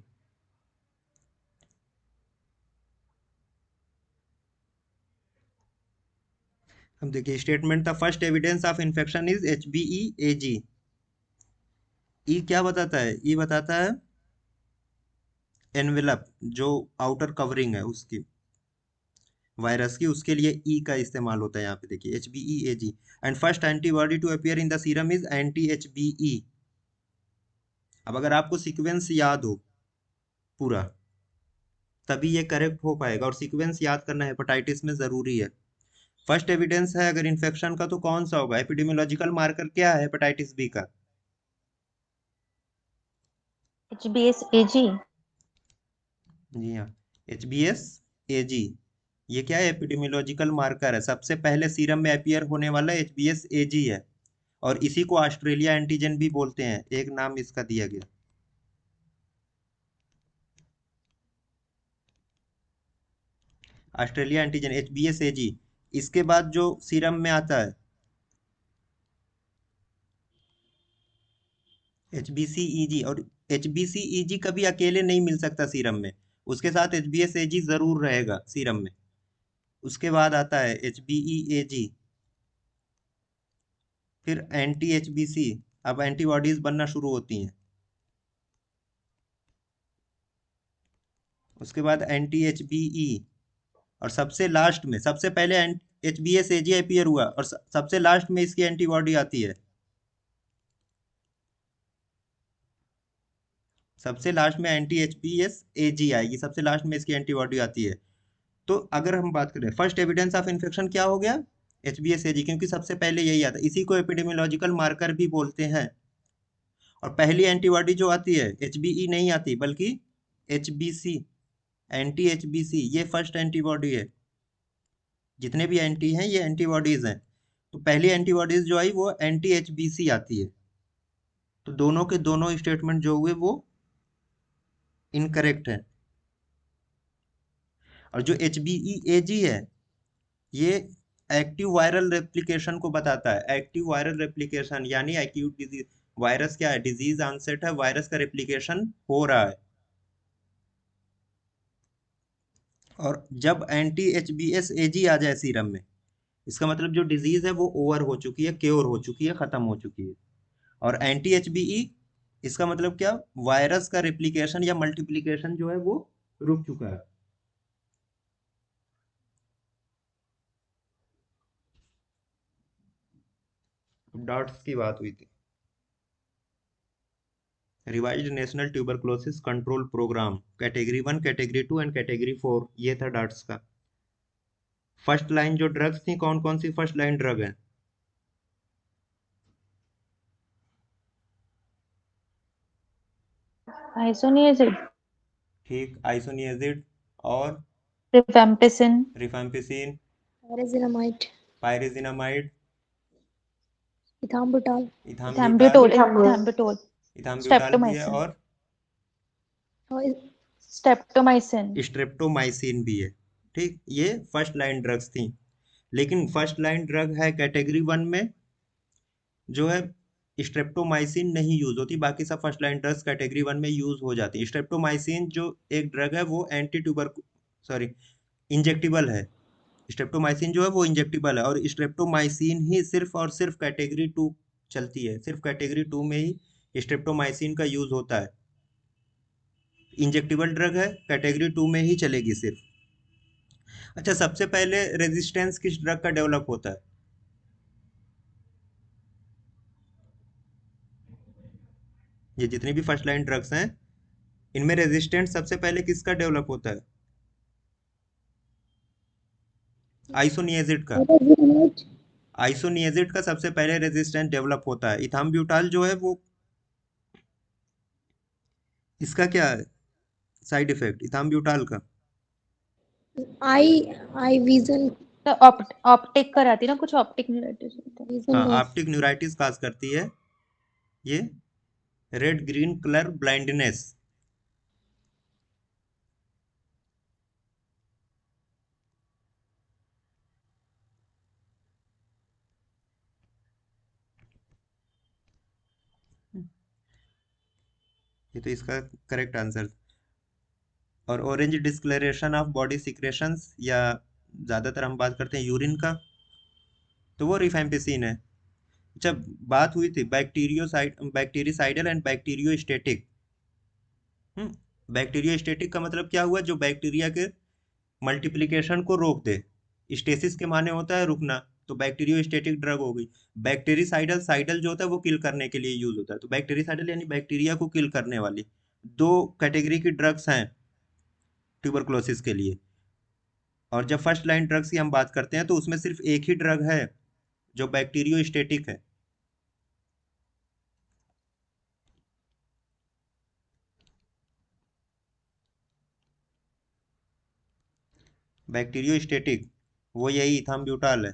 हम देखिए स्टेटमेंट था, first evidence of infection is HBeAg। ई क्या बताता है, ई बताता है एनवेलप, जो आउटर कवरिंग है उसकी, वायरस की, उसके लिए ई का इस्तेमाल होता है यहाँ पे देखिए, HBeAg। And first antibody to appear in the serum is anti-HBe। अब अगर आपको सीक्वेंस याद हो पूरा तभी ये करेक्ट हो पाएगा, और सीक्वेंस याद करना हेपेटाइटिस में जरूरी है। फर्स्ट एविडेंस है अगर इन्फेक्शन का तो कौन सा होगा, एपिडेमियोलॉजिकल मार्कर क्या है हेपेटाइटिस बी का, HBsAg। जी हाँ, HBsAg। ये क्या है, एपिडेमियोलॉजिकल मार्कर है, सबसे पहले सीरम में अपीयर होने वाला HBsAg है, और इसी को ऑस्ट्रेलिया एंटीजन भी बोलते हैं, एक नाम इसका दिया गया। Australia antigen HBsAg। इसके बाद जो सीरम में आता है HbCEG, और HbCEG कभी अकेले नहीं मिल सकता सीरम में, उसके साथ HbsAg जरूर रहेगा सीरम में। उसके बाद आता है HbEAg, फिर एंटी HbC, अब एंटीबॉडीज बनना शुरू होती हैं। उसके बाद एंटी HbE, और सबसे लास्ट में, सबसे पहले HbsAg अपीयर हुआ और सबसे लास्ट में इसकी एंटीबॉडी आती है। सबसे लास्ट में एंटी HbsAg आएगी, सबसे लास्ट में इसकी एंटीबॉडी आती है। तो अगर हम बात करें फर्स्ट एविडेंस ऑफ इन्फेक्शन क्या हो गया, HbsAg, क्योंकि सबसे पहले यही आता है, इसी को एपिडेमियोलॉजिकल मार्कर भी बोलते हैं। और पहली एंटीबॉडी जो आती है HbE नहीं आती, बल्कि HbC, एंटी HbC, ये फर्स्ट एंटीबॉडी है। जितने भी एंटी हैं ये एंटीबॉडीज हैं। तो पहली एंटीबॉडीज जो आई वो एंटी HbC आती है। तो दोनों के दोनों स्टेटमेंट जो हुए वो इनकरेक्ट है। और जो HbEAg है ये एक्टिव वायरल रेप्लिकेशन को बताता है। एक्टिव वायरल रेप्लिकेशन यानी एक्यूट डिजीज, वायरस क्या है, डिजीज ऑनसेट है, वायरस का रेप्लिकेशन हो रहा है। और जब एंटी HbsAg आ जाए सीरम में, इसका मतलब जो डिजीज है वो ओवर हो चुकी है, क्योर हो चुकी है, खत्म हो चुकी है। और एंटी HbE, इसका मतलब क्या, वायरस का रेप्लिकेशन या मल्टीप्लिकेशन जो है वो रुक चुका है। डॉट्स की बात हुई थी, revised national tuberculosis control programme, category 1, category 2 and category 4, ये था डॉट्स का। फर्स्ट लाइन जो ड्रग्स थी, कौन कौन सी फर्स्ट लाइन ड्रग है? आइसोनियाजिड, ठीक, आइसोनियाजिड और रिफेम्पिसिन, रिफेम्पिसिन, Pyrazinamide, पायरिजिनामाइड, ethambutol, इथाम्ब्यूटाल, इथैम्बुटोल, इथाम्ब्यूटाल भी है, स्ट्रेप्टोमाइसिन, और स्ट्रेप्टोमाइसिन। स्ट्रेप्टोमाइसिन भी है। ठीक, ये फर्स्ट लाइन ड्रग्स थी। लेकिन फर्स्ट लाइन ड्रग है कैटेगरी 1 में जो है स्ट्रेप्टोमाइसिन नहीं यूज होती, बाकी सब फर्स्ट लाइन ड्रग्स कैटेगरी 1 में यूज हो जाती है। स्ट्रेप्टोमाइसिन जो एक ड्रग है वो एंटी ट्यूबर सॉरी इंजेक्टिबल है। स्ट्रेप्टोमाइसिन जो है वो इंजेक्टिबल है, और स्ट्रेप्टोमाइसिन ही सिर्फ और सिर्फ कैटेगरी 2 चलती है। सिर्फ कैटेगरी 2 में ही स्ट्रेप्टोमाइसिन का यूज होता है। इंजेक्टिबल ड्रग है, कैटेगरी 2 में ही चलेगी सिर्फ। अच्छा, सबसे पहले रेजिस्टेंस किस ड्रग का डेवलप होता है? ये जितनी भी फर्स्ट लाइन ड्रग्स हैं इनमें रेजिस्टेंस सबसे पहले किसका डेवलप होता है? आइसोनियाजिड का। pyrazinamide, आइसोनियाजिड का सबसे पहले रेजिस्टेंस डेवलप होता है। इथाम्ब्यूटाल जो है वो, इसका क्या है साइड इफेक्ट इथाम्ब्यूटाल का? eye vision, ऑप्टिक कराती ना, कुछ ऑप्टिक न्यूराइटिस होता है। vision हाँ, loss, ऑप्टिक न्यूराइटिस काज करती है ये, रेड ग्रीन कलर ब्लाइंडनेस। ये तो इसका करेक्ट आंसर। और orange discoloration of body secretions, या ज़्यादातर हम बात करते हैं यूरिन का, तो वो रिफेम्पिसिन है। जब बात हुई थी बैक्टीरियोसाइडल एंड बैक्टीरियोस्टेटिक, बैक्टीरियोस्टेटिक का मतलब क्या हुआ, जो बैक्टीरिया के मल्टीप्लिकेशन को रोक दे। स्टेसिस के माने होता है रुकना, तो बैक्टीरियोस्टेटिक ड्रग हो गई। बैक्टीरिसाइडल, साइडल जो होता है वो किल करने के लिए यूज होता है, तो बैक्टीरिसाइडल यानी बैक्टीरिया को किल करने वाली। दो कैटेगरी की ड्रग्स हैं ट्यूबरक्लोसिस के लिए। और जब फर्स्ट लाइन ड्रग्स की हम बात करते हैं तो उसमें सिर्फ एक ही ड्रग है जो बैक्टीरियोस्टेटिक है। बैक्टीरियोस्टेटिक वो यही इथाम्ब्यूटाल है।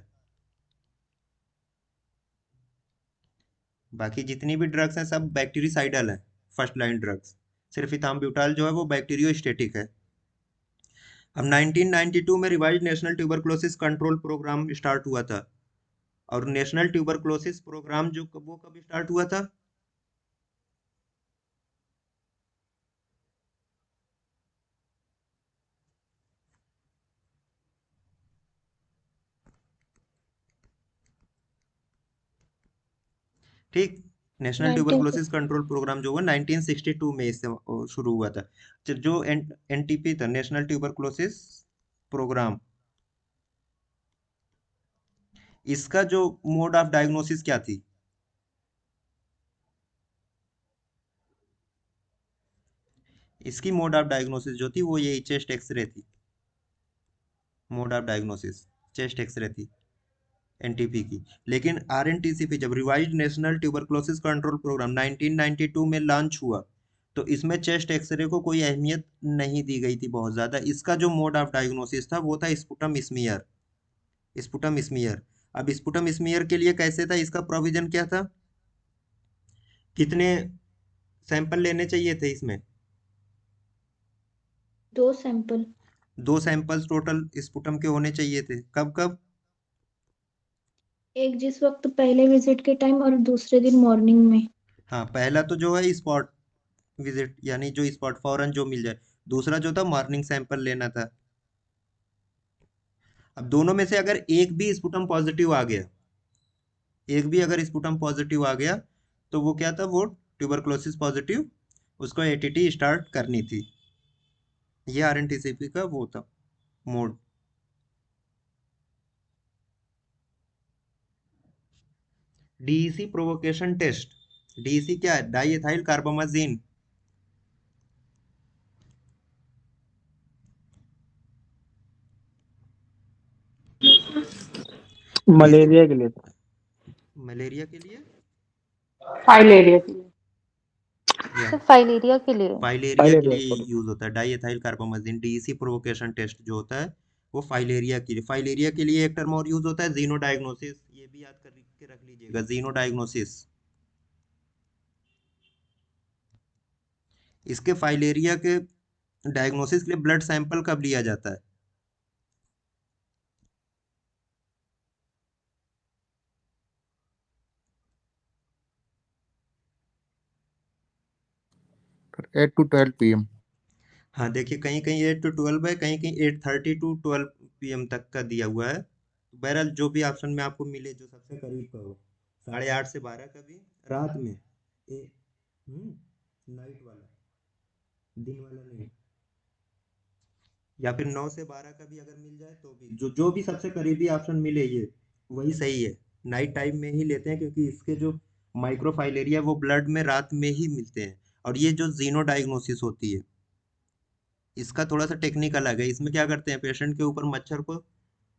बाकी जितनी भी ड्रग्स हैं सब बैक्टीरिसाइडल हैं, फर्स्ट लाइन ड्रग्स। सिर्फ इथाम्ब्यूटाल जो है वो बैक्टीरियोस्टेटिक है। अब 1992 में revised national tuberculosis control programme start हुआ था। और नेशनल ट्यूबरक्लोसिस प्रोग्राम जो वो कब स्टार्ट हुआ था? ठीक। नेशनल 19 ट्यूबरकुलोसिस कंट्रोल प्रोग्राम जो हुआ 1962 में इससे शुरू हुआ था। जो एनटीपी था, नेशनल ट्यूबरकुलोसिस प्रोग्राम, इसका जो मोड ऑफ डायग्नोसिस क्या थी? इसकी मोड ऑफ डायग्नोसिस जो थी वो यही चेस्ट एक्सरे थी। Mode of diagnosis chest X ray थी एनटीपी की। लेकिन आरएनटीसीपी जब revised national tuberculosis control programme 1992 में लॉन्च हुआ तो इसमें चेस्ट एक्सरे को कोई अहमियत नहीं दी गई थी बहुत ज़्यादा। इसका जो मोड ऑफ डायग्नोसिस था वो था स्पुटम स्मीयर। Sputum smear. अब स्पुटम स्मीयर के लिए कैसे था, इसका प्रोविजन क्या था? कितने सैंपल लेने चाहिए थे इसमें? 2 सैंपल। 2 सैंपल्स टोटल स्पुटम के होने चाहिए थे। कब कब? एक जिस वक्त पहले विजिट के टाइम और दूसरे दिन मॉर्निंग में। हाँ, पहला तो जो है स्पॉट विजिट, यानी जो स्पॉट फौरन जो मिल जाए। दूसरा जो था मॉर्निंग सैंपल लेना था। अब दोनों में से अगर एक भी स्पुटम पॉजिटिव आ गया, एक भी अगर स्पुटम पॉजिटिव आ गया तो वो क्या था, वो ट्यूबरकुलोसिस पॉजिटिव, उसको एटीटी स्टार्ट करनी थी। ये आरएनटीसीपी का वो था mode. DEC provocation test. DEC क्या है? Die ethyl कार्बामाजिन। मलेरिया के लिए। मलेरिया के लिए फाइल एरिया के लिए। या सिर्फ फाइलेरिया के लिए। फाइलेरिया के फाइलेरिया लिए सॉरी। यूज होता है diethylcarbamazine. DEC provocation test जो होता है वो फाइलेरिया के लिए। फाइलेरिया के लिए एक टर्म और यूज होता है, जीनो डायग्नोसिस। ये भी याद कर के रख लीजिएगा, जीनो डायग्नोसिस। इसके फाइलेरिया के डायग्नोसिस के लिए ब्लड सैंपल कब लिया जाता है? sir, 8 to 12 p.m. हाँ, देखिए कहीं कहीं 8 to 12 है, कहीं कहीं 8:30 to 12 PM तक का दिया हुआ है। बहरहाल जो भी ऑप्शन में आपको मिले, जो सबसे करीब का हो। 8:30 से 12 का भी रात में, नाइट वाला, दिन वाला नहीं। या फिर 9 से 12 का भी अगर मिल जाए तो भी, जो जो भी सबसे करीबी ऑप्शन मिले ये वही सही है। नाइट टाइम में ही लेते हैं क्योंकि इसके जो माइक्रोफाइलेरिया वो ब्लड में रात में ही मिलते हैं। और ये जो जीनो डायग्नोसिस होती है इसका थोड़ा सा टेक्निक अलग है। इसमें क्या करते हैं, पेशेंट के ऊपर मच्छर को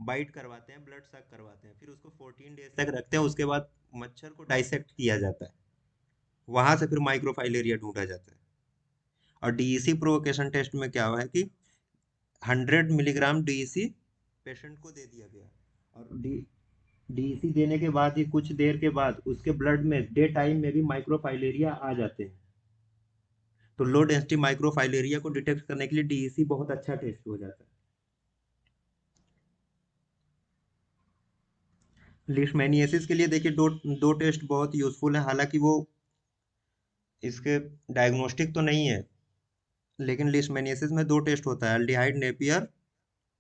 बाइट करवाते हैं, ब्लड सक करवाते हैं, फिर उसको 14 डेज तक रखते हैं। उसके बाद मच्छर को डाइसेक्ट किया जाता है, वहां से फिर माइक्रोफाइलेरिया ढूंढा जाता है। और डीईसी प्रोवोकेशन टेस्ट में क्या हुआ है कि 100 मिलीग्राम डीईसी पेशेंट को दे दिया गया, और डीईसी देने के बाद ही कुछ देर के बाद उसके ब्लड में डे टाइम में भी माइक्रोफाइलेरिया आ जाते हैं। तो लो डेंसिटी माइक्रोफाइलेरिया को डिटेक्ट करने के लिए डीईसी बहुत अच्छा टेस्ट हो जाता है। लीशमैनियासिस के लिए देखिए दो टेस्ट बहुत यूजफुल है। हालांकि वो इसके डायग्नोस्टिक तो नहीं है, लेकिन लीशमैनियासिस में 2 टेस्ट होता है, एल्डिहाइड नेपियर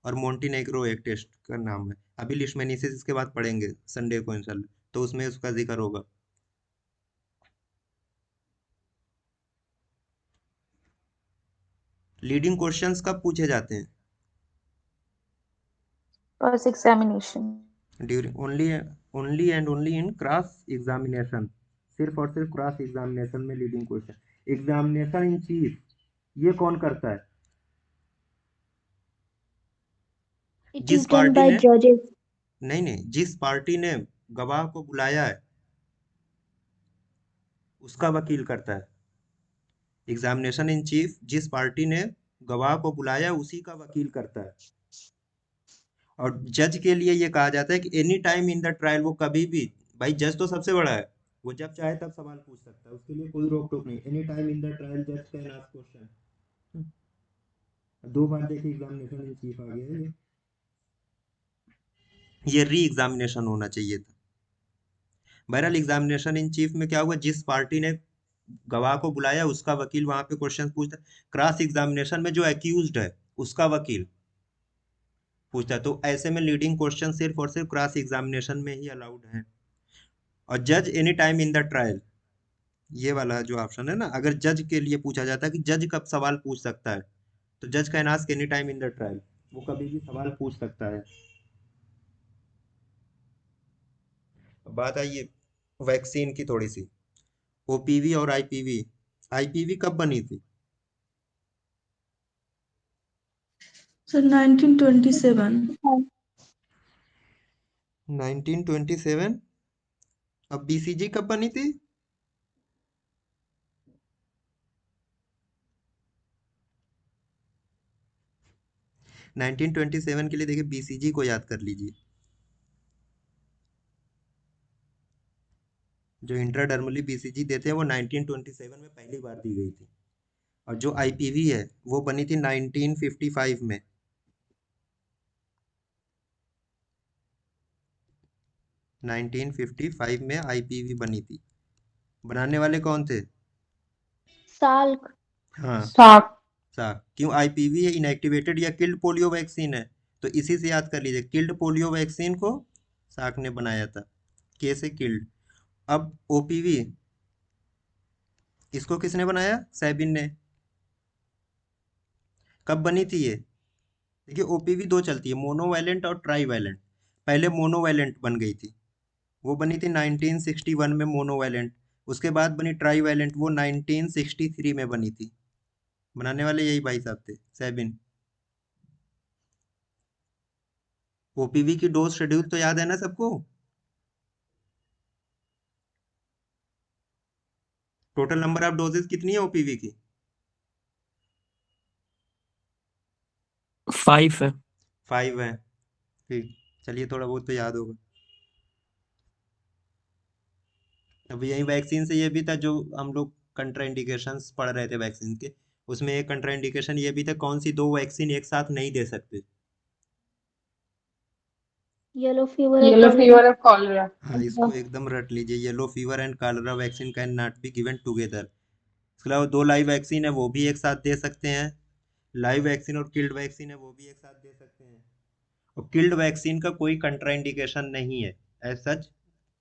और मोंटीनेग्रो एक टेस्ट का नाम है। अभी लीशमैनियासिस इसके बाद पढ़ेंगे संडे को इंशाल्लाह, तो उसमें उसका जिक्र होगा। लीडिंग क्वेश्चंस कब पूछे जाते हैं? Cross examination. During only and only in cross examination. सिर्फ और सिर्फ क्रॉस एग्जामिनेशन में leading question. Examination in chief ये कौन करता है? It जिस is done पार्टी by ने judges. नहीं, जिस पार्टी ने गवाह को बुलाया है उसका वकील करता है। एग्जामिनेशन इन चीफ जिस पार्टी ने गवाह को बुलाया उसी का वकील करता है। और जज के लिए ये कहा जाता है कि any time in the trial, वो कभी भी, भाई जज तो सबसे बड़ा है, वो जब चाहे तब सवाल पूछ सकता है, उसके लिए कोई रोक टोक नहीं। Any time in the trial जज कैन आस्क क्वेश्चन। 2 बार देखिए एग्जामिनेशन इन चीफ आ गया है, ये री एग्जामिनेशन होना चाहिए था। बहरहाल एग्जामिनेशन इन चीफ में क्या हुआ, जिस पार्टी ने गवाह को बुलाया उसका वकील वहां पे क्वेश्चन पूछता है। क्रॉस एग्जामिनेशन में जो एक्यूज्ड है उसका वकील पूछता है। तो ऐसे में लीडिंग क्वेश्चन सिर्फ और सिर्फ क्रॉस एग्जामिनेशन में ही अलाउड है। और जज any time in the trial, ये वाला जो ऑप्शन है ना, अगर जज के लिए पूछा जाता है कि जज कब सवाल पूछ सकता है, तो जज can ask any time in the trial, वो कभी भी सवाल पूछ सकता है। बात आई है वैक्सीन की थोड़ी सी, ओपीवी और आईपीवी। आईपीवी कब बनी थी? सर 1927। 1927। अब बीसीजी कब बनी थी? नाइनटीन 27 के लिए देखिए बीसीजी को याद कर लीजिए। जो इंट्राडर्मली बीसीजी देते हैं वो 1927 में पहली बार दी गई थी, और जो आईपीवी है वो बनी थी 1955 में। 1955 में आईपीवी बनी थी। बनाने वाले कौन थे? साल्क। हाँ, साक। साक। क्यों? आईपीवी है इनएक्टिवेटेड या किल्ड पोलियो वैक्सीन है, तो इसी से याद कर लीजिए, किल्ड पोलियो वैक्सीन को साक ने बनाया था, के से किल्ड। अब ओपीवी, इसको किसने बनाया? सैबिन ने। कब बनी थी ये? देखिए ओपीवी दो चलती है, मोनोवैलेंट और ट्राईवैलेंट। पहले मोनोवैलेंट बन गई थी, वो बनी थी 1961 में मोनोवैलेंट। उसके बाद बनी ट्राईवैलेंट, वो 1963 में बनी थी। बनाने वाले यही भाई साहब थे, सैबिन। ओपीवी की डोज शेड्यूल तो याद है ना सबको? टोटल नंबर ऑफ डोजेस कितनी है ओपीवी की? 5 है। 5 है। ठीक, चलिए थोड़ा बहुत तो याद होगा। अब यही वैक्सीन से ये भी था, जो हम लोग कंट्राइंडिकेशंस पढ़ रहे थे वैक्सीन के, उसमें एक कंट्राइंडिकेशन ये भी था, कौन सी दो वैक्सीन एक साथ नहीं दे सकते। येलो फीवर और येलो कॉलेरा। फीवर और कॉलरा। हाँ, इसको एकदम रट लीजिए, yellow fever and cholera vaccine can not be given together. इसके अलावा दो लाइव वैक्सीन है, वो भी एक साथ दे सकते हैं। लाइव वैक्सीन और किल्ड वैक्सीन है, वो भी एक साथ दे सकते हैं। और किल्ड वैक्सीन का कोई कंट्राइंडिकेशन नहीं है, एज सच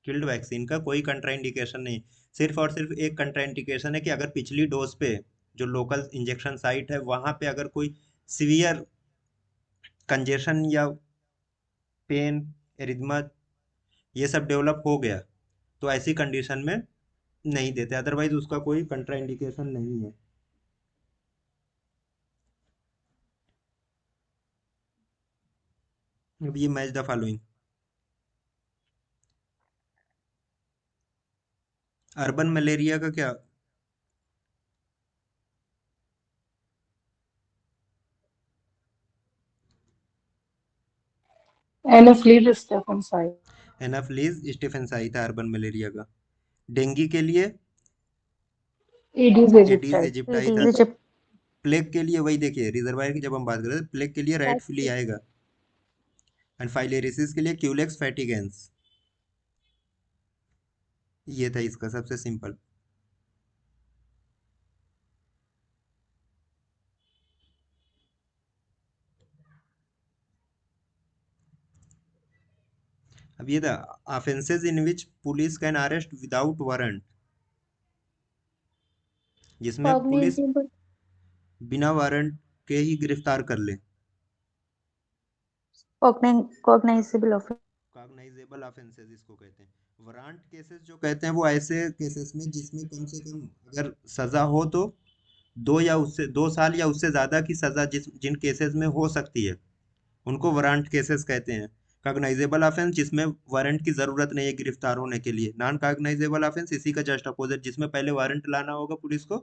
किल्ड वैक्सीन का कोई कंट्राइंडिकेशन नहीं। सिर्फ और सिर्फ एक कंट्राइंडिकेशन है कि अगर पिछली डोज पे जो लोकल इंजेक्शन साइट है वहां पे अगर कोई सीवियर कंजेशन या पेन, एरिथमा, ये सब डेवलप हो गया, तो ऐसी कंडीशन में नहीं देते, अदरवाइज उसका कोई कंट्राइंडिकेशन नहीं है। अब ये match the following. Urban malaria का क्या? एनोफ्लीज स्टेफेनसाई। एनाफ्लीज स्टेफेंसाई था अर्बन मलेरिया का। डेंगू के लिए एडीज एडीज एजिप्टाई। एजिप्टाई था। प्लेग के लिए वही देखिए, रिजर्वायर की जब हम बात करें, प्लेग के लिए रेड फ्ली आएगा। एंड फाइलेरिसिस के लिए क्यूलेक्स फैटिगेंस। ये था इसका सबसे सिंपल। अब ये था offences in which police can arrest without warrant, जिसमें पुलिस कॉग्निजेबल। बिना वारंट के ही गिरफ्तार कर ले। Cognisable offence. कॉग्नाइजेबल ऑफेंसेस इसको कहते हैं। वारंट केसेस जो कहते हैं वो ऐसे केसेस में जिसमें कम से कम अगर सजा हो तो 2 साल या उससे ज्यादा की सजा जिन केसेस में हो सकती है, उनको वारंट केसेस कहते हैं। कॉग्नाइजेबल ऑफेंस जिसमें वारंट की जरूरत नहीं है गिरफ्तार होने के लिए। नॉन कॉग्नाइजेबल ऑफेंस इसी का जस्ट अपोजिट, जिसमें पहले वारंट लाना होगा पुलिस को,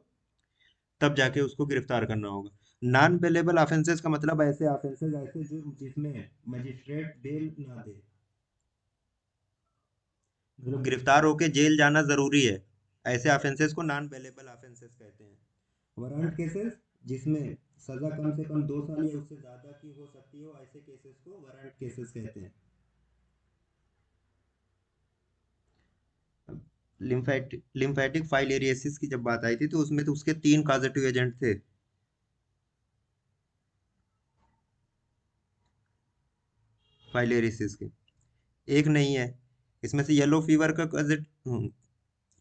तब जाके उसको गिरफ्तार करना होगा। नॉन बेलेबल ऑफेंसेस का मतलब ऐसे ऑफेंसेस ऐसे जो जिसमें मजिस्ट्रेट बेल ना दे, मतलब गिरफ्तार होके जेल जाना जरूरी है, ऐसे ऑफेंसेस को नॉन बेलेबल ऑफेंसेस कहते हैं। वारंट केसेस जिसमें सजा कम से कम 2 साल या उससे ज्यादा की हो सकती हो, ऐसे केसेस को वारंट केसेस कहते हैं। लिम्फेटिक फाइलेरियसिस की जब बात आई थी तो उसमें तो उसके 3 कॉजेटिव एजेंट थे। फाइलेरियसिस के एक नहीं है, इसमें से येलो फीवर का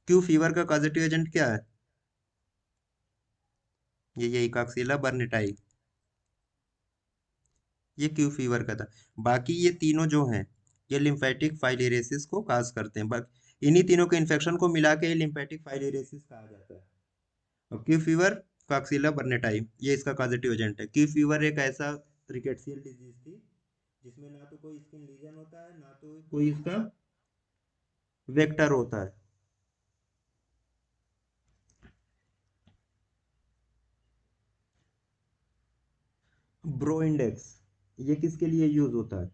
क्यू फीवर का कॉजेटिव एजेंट क्या है? ये इकॉक्सिला बर्नेटाई, ये क्यू फीवर का था। बाकी ये तीनों जो हैं ये लिम्फेटिक फाइलेरियोसिस को काज करते हैं। इन्हीं तीनों के इन्फेक्शन को मिला के लिम्फेटिक फाइलेरियोसिस कहा जाता है। और क्यू फीवर कॉक्सिला बर्नेटाई ये इसका कॉजेटिव एजेंट है। क्यू फीवर एक ऐसा रिकेट्सियल डिजीज थी जिसमें ना तो कोई स्किन लीजन होता है ना तो कोई इसका वेक्टर होता है। ब्रो इंडेक्स ये किसके लिए यूज होता है?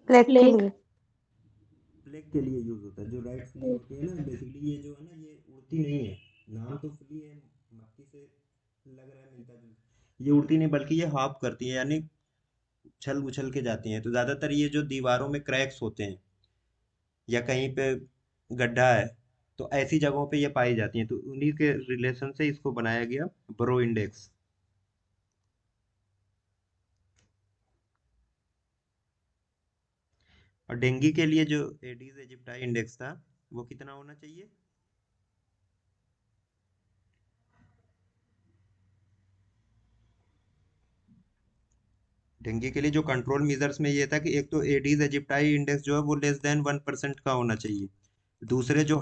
प्लेग के प्लेग। लिए। प्लेग के लिए यूज होता है। जो राइट फ्ली होती है ना, बेसिकली ये जो है ना ये उड़ती नहीं है। नाम तो फ्ली है, मक्खी से लग रहा है मिलता जुलता, ये उड़ती नहीं बल्कि ये हॉप करती है, यानी उछल उछल के जाती हैं। तो ज्यादातर ये जो दीवारों में क्रैक्स होते हैं या कहीं पे गड्ढा है तो ऐसी जगहों पे ये पाई जाती हैं। तो उन्हीं के रिलेशन से इसको बनाया गया ब्रो इंडेक्स। और डेंगू के लिए जो एडीज एजिप्टाई इंडेक्स था वो कितना होना चाहिए? डेंगू के लिए जो कंट्रोल मेजर्स में ये था कि एक तो एडीज एजिप्टाई इंडेक्स जो है वो लेस देन 1% का होना चाहिए। दूसरे जो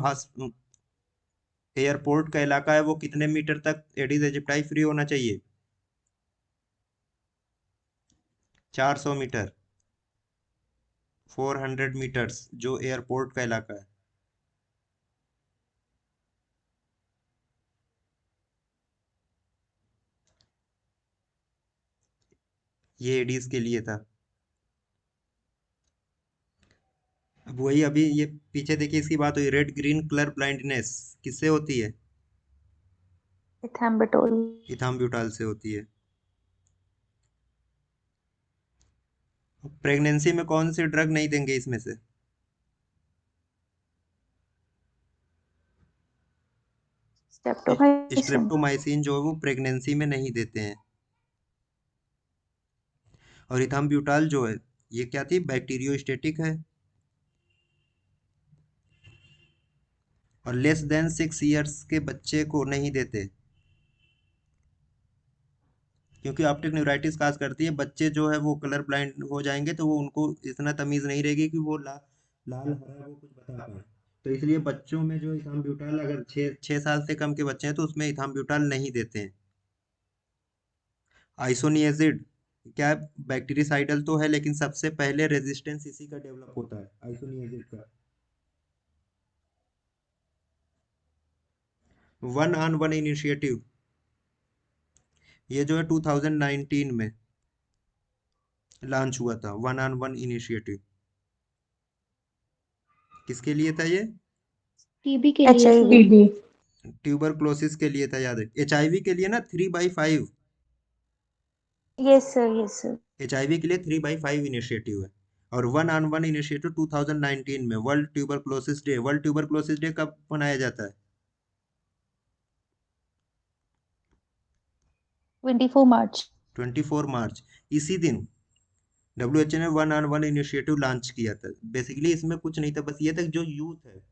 एयरपोर्ट का इलाका है वो कितने मीटर तक एडीज एजिप्टाई फ्री होना चाहिए? 400 मीटर, 400 मीटर्स जो एयरपोर्ट का इलाका है। ये एडीज के लिए था। अब वही अभी ये पीछे देखिए इसकी बात हुई, रेड ग्रीन कलर ब्लाइंडनेस किससे होती है? इथैम्बुटोल। इथाम्ब्यूटाल से होती है। प्रेगनेंसी में कौन सी ड्रग नहीं देंगे इसमें से? स्ट्रेप्टोमाइसिन। स्ट्रेप्टोमाइसिन जो है वो प्रेगनेंसी में नहीं देते हैं। और इथाम्ब्यूटाल जो है ये क्या थी? बैक्टीरियोस्टेटिक है और लेस देन 6 इयर्स के बच्चे को नहीं देते क्योंकि ऑप्टिक न्यूराइटिस काज करती है। बच्चे जो है वो कलर ब्लाइंड हो जाएंगे तो वो उनको इतना तमीज नहीं रहेगी कि वो लाल हरा वो कुछ बता पाए। तो इसलिए बच्चों में जो इथाम्ब्यूटाल अगर 6 साल से कम के बच्चे हैं तो उसमें इथाम्ब्यूटाल नहीं देते हैं। आइसोनियाजिड क्या है? बैक्टीरिसाइडल तो है लेकिन सबसे पहले रेजिस्टेंस इसी का डेवलप होता है, आइसोनियाजिड का। वन ऑन वन इनिशिएटिव ये जो है 2019 में लॉन्च हुआ था। वन ऑन वन इनिशिएटिव किसके लिए था ये? टीबी के लिए HIV। सर। टीबी। ट्यूबरक्लोसिस के लिए था, याद है। HIV के लिए ना 3/5, yes sir, yes sir. HIV के लिए 3/5 इनिशिएटिव है। और वन ऑन वन इनिशिएटिव 2019 में world tuberculosis day. World tuberculosis day कब मनाया जाता है? 24 मार्च। 24 मार्च। इसी दिन WHO ने one on one initiative launch किया था। बेसिकली इसमें कुछ नहीं था, बस ये था कि जो यूथ है,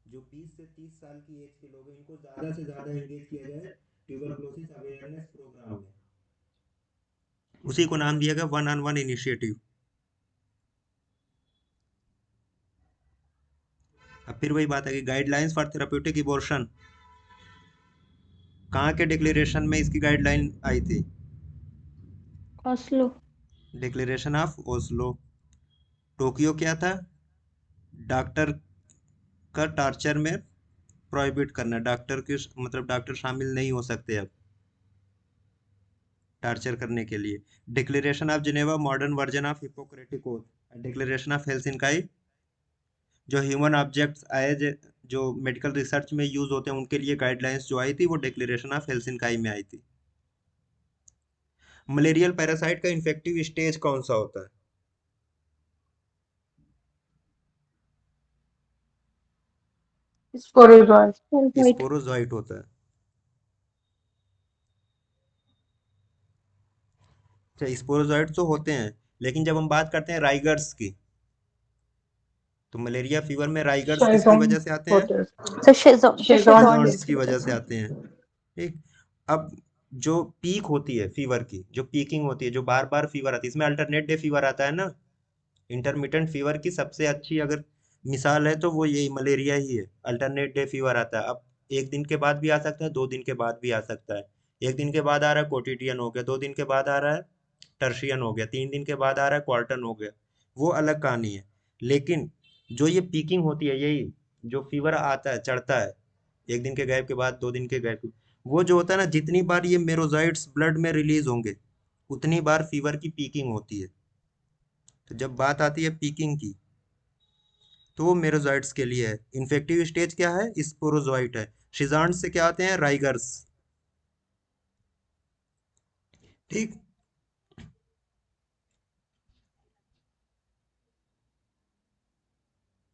जो 20 से 30 साल की एज के लोग हैं, इनको ज्यादा से ज्यादा एंगेज किया जाए ट्यूबरक्लोसिस अवेयरनेस प्रोग्राम में। उसी को नाम दिया गया वन ऑन वन इनिशिएटिव। अब फिर वही बात है कि गाइडलाइंस फॉर थेराप्यूटिक इबोर्शन कहाँ के डिक्लेरेशन में इसकी गाइडलाइन आई थी? Oslo. Declaration of Oslo. Tokyo क्या था? डॉक्टर का टॉर्चर में प्रोहिबिट करना। डॉक्टर के मतलब डॉक्टर शामिल नहीं हो सकते अब टॉर्चर करने के लिए। Declaration of Geneva modern version of Hippocratic oath. Declaration of Helsinki जो ह्यूमन ऑब्जेक्ट्स आए जो मेडिकल रिसर्च में यूज होते हैं उनके लिए गाइडलाइंस जो आई थी वो डिक्लेरेशन ऑफ हेलसिंकी में आई थी। मलेरियल पैरासाइट का इन्फेक्टिव स्टेज कौन सा होता है? स्पोरोजॉइट। स्पोरोजोइट होता है। अच्छा, स्पोरोजोइट तो होते हैं लेकिन जब हम बात करते हैं राइगर्स की, तो मलेरिया फीवर में राइगर्स किसकी Shazam वजह से आते हैं? protein. So Shazam Shazam शेजॉन्स की वजह से आते हैं। ठीक, अब जो पीक होती है फीवर की, जो पीकिंग होती है, जो बार बार फीवर आती है, इसमें अल्टरनेट डे फीवर आता है ना। इंटरमिटेंट फीवर की सबसे अच्छी अगर मिसाल है तो वो यही मलेरिया ही है। अल्टरनेट डे फीवर आता है, अब एक दिन के बाद भी आ सकता है, 2 दिन के बाद भी आ सकता है। एक दिन के बाद आ रहा है कोटिडियन हो गया, 2 दिन के बाद आ रहा है टर्शियन हो गया, 3 दिन के बाद आ रहा है क्वार्टन हो गया, वो अलग कहानी है। लेकिन जो ये पीकिंग होती है, यही जो फीवर आता है चढ़ता है, एक दिन के गैप के बाद 2 दिन के गैप, वो जो होता है ना, जितनी बार ये मेरोजाइट्स ब्लड में रिलीज होंगे उतनी बार फीवर की पीकिंग होती है। तो जब बात आती है पीकिंग की, तो वो मेरोजाइट्स के लिए है। इन्फेक्टिव स्टेज क्या है? स्पोरोजोइट है। शिजांट से क्या आते हैं? राइगर्स। ठीक,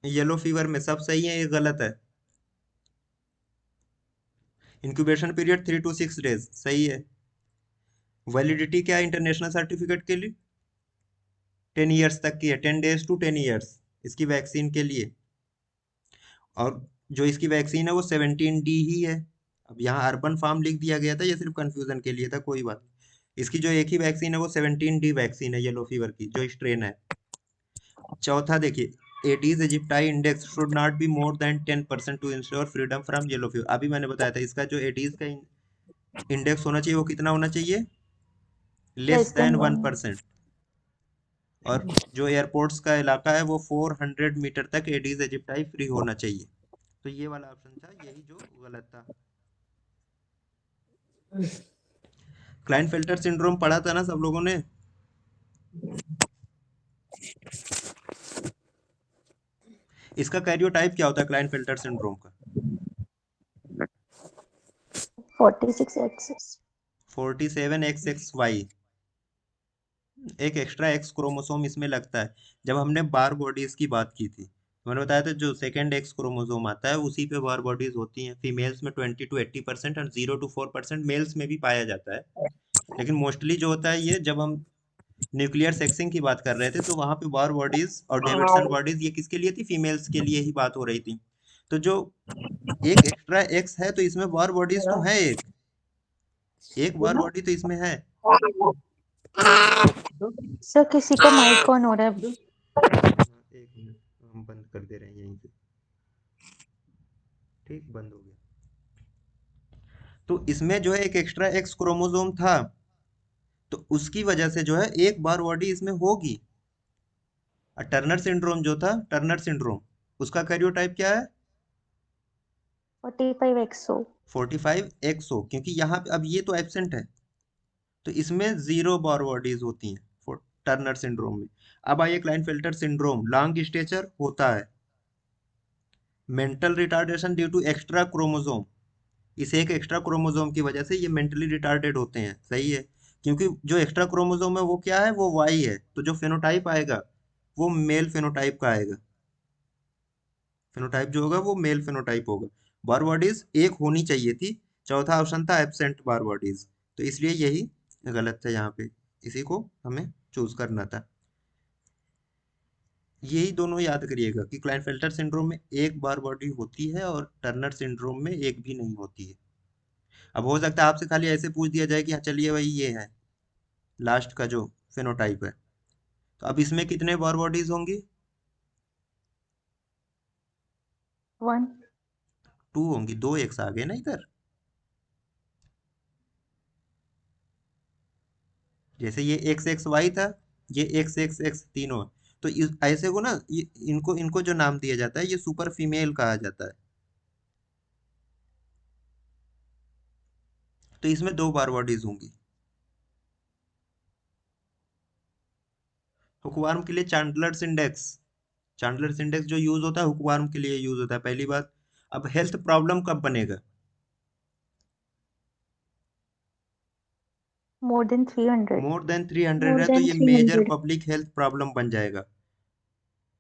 येलो फीवर में सब सही है, ये गलत है। इंक्यूबेशन पीरियड 3 to 6 days सही है। वैलिडिटी क्या है इंटरनेशनल सर्टिफिकेट के लिए? 10 years तक की है, 10 days to 10 years इसकी वैक्सीन के लिए। और जो इसकी वैक्सीन है वो 17D ही है। अब यहाँ अर्बन फार्म लिख दिया गया था, ये सिर्फ कंफ्यूजन के लिए था, कोई बात नहीं। इसकी जो एक ही वैक्सीन है वो 17D वैक्सीन है येलो फीवर की, जो स्ट्रेन है। चौथा देखिए, Aedes aegypti index should not be more than 10% to ensure freedom from yellow fever. अभी मैंने बताया था, इसका जो एडीज का इंडेक्स होना चाहिए वो कितना होना चाहिए? Less less than than 1%। और जो एयरपोर्ट्स का इलाका है वो 400 मीटर तक एडीज इजिप्टाई फ्री होना चाहिए। तो ये वाला ऑप्शन था, यही जो गलत था। क्लाइनफेल्टर सिंड्रोम पढ़ा था ना सब लोगों ने? इसका कैरियोटाइप क्या होता है क्लाइनफेल्टर सिंड्रोम का? 46X. 47XXY। एक एक्स्ट्रा एक्स क्रोमोसोम इसमें लगता है। जब हमने बार बॉडीज की बात की थी, तो मैंने बताया था जो सेकेंड एक्स क्रोमोसोम आता है उसी पे बार बॉडीज होती हैं। फीमेल्स में 20 to 80% और 0 to 4% मेल्स में भी पाया जाता है। लेकिन मोस्टली जो होता है ये, जब हम न्यूक्लियर सेक्सिंग की बात कर रहे थे तो वहां पे बार बॉडीज और डेविडसन बॉडीज ये किसके लिए थी? फीमेल्स के लिए ही बात हो रही थी। तो जो एक एक्स्ट्रा एक्स है तो इसमें बार बॉडीज तो है, एक बार बॉडी तो इसमें है। सर किसी का माइक ऑन हो रहा है। एक मिनट, हम बंद कर दे रहे हैं यहीं से। ठीक, बंद हो गया। तो इसमें जो है एक एक्स्ट्रा एक्स क्रोमोसोम था, तो उसकी वजह से जो है एक बार बॉडी इसमें होगी। और टर्नर सिंड्रोम जो था, टर्नर सिंड्रोम, उसका कैरियोटाइप क्या है? 45XO. 45XO, क्योंकि यहाँ पे अब ये तो एब्सेंट है, तो इसमें 0 बार बॉडीज होती हैं टर्नर सिंड्रोम में। अब आइए क्लाइनफेल्टर सिंड्रोम, लॉन्ग स्टेचर होता है, mental retardation due to extra chromosome. इस एक एक्स्ट्रा क्रोमोसोम की वजह से ये मेंटली रिटार्डेड होते हैं, सही है। क्योंकि जो एक्स्ट्रा क्रोमोसोम है वो क्या है? वो वाई है, तो जो फेनोटाइप आएगा वो मेल फेनोटाइप का आएगा। फेनोटाइप जो होगा वो मेल फेनोटाइप होगा। बार बॉडीज एक होनी चाहिए थी, चौथा ऑप्शन था एब्सेंट बार बॉडीज, तो इसलिए यही गलत था यहाँ पे, इसी को हमें चूज करना था। यही दोनों याद करिएगा कि क्लाइनफेल्टर सिंड्रोम में एक बार बॉडी होती है और टर्नर सिंड्रोम में एक भी नहीं होती है। अब हो सकता है आपसे खाली ऐसे पूछ दिया जाए कि हाँ चलिए भाई ये है लास्ट का जो फेनोटाइप है, तो अब इसमें कितने बार बॉडीज होंगी? 1. 2 होंगी, 2 एक्स आ गए ना इधर। जैसे ये एक्स एक्स वाई था, ये एक्स एक्स एक्स तीनों, तो ऐसे को ना इनको इनको जो नाम दिया जाता है ये सुपर फीमेल कहा जाता है। तो इसमें 2 बार बॉडीज होंगी। हुकवार्म के लिए चैंडलर्स इंडेक्स, चैंडलर्स इंडेक्स जो यूज होता है हुकवार्म के लिए यूज होता है, पहली बात। अब हेल्थ प्रॉब्लम कब बनेगा? More than 300. More than 300 More है तो than ये मेजर 300. पब्लिक हेल्थ प्रॉब्लम बन जाएगा।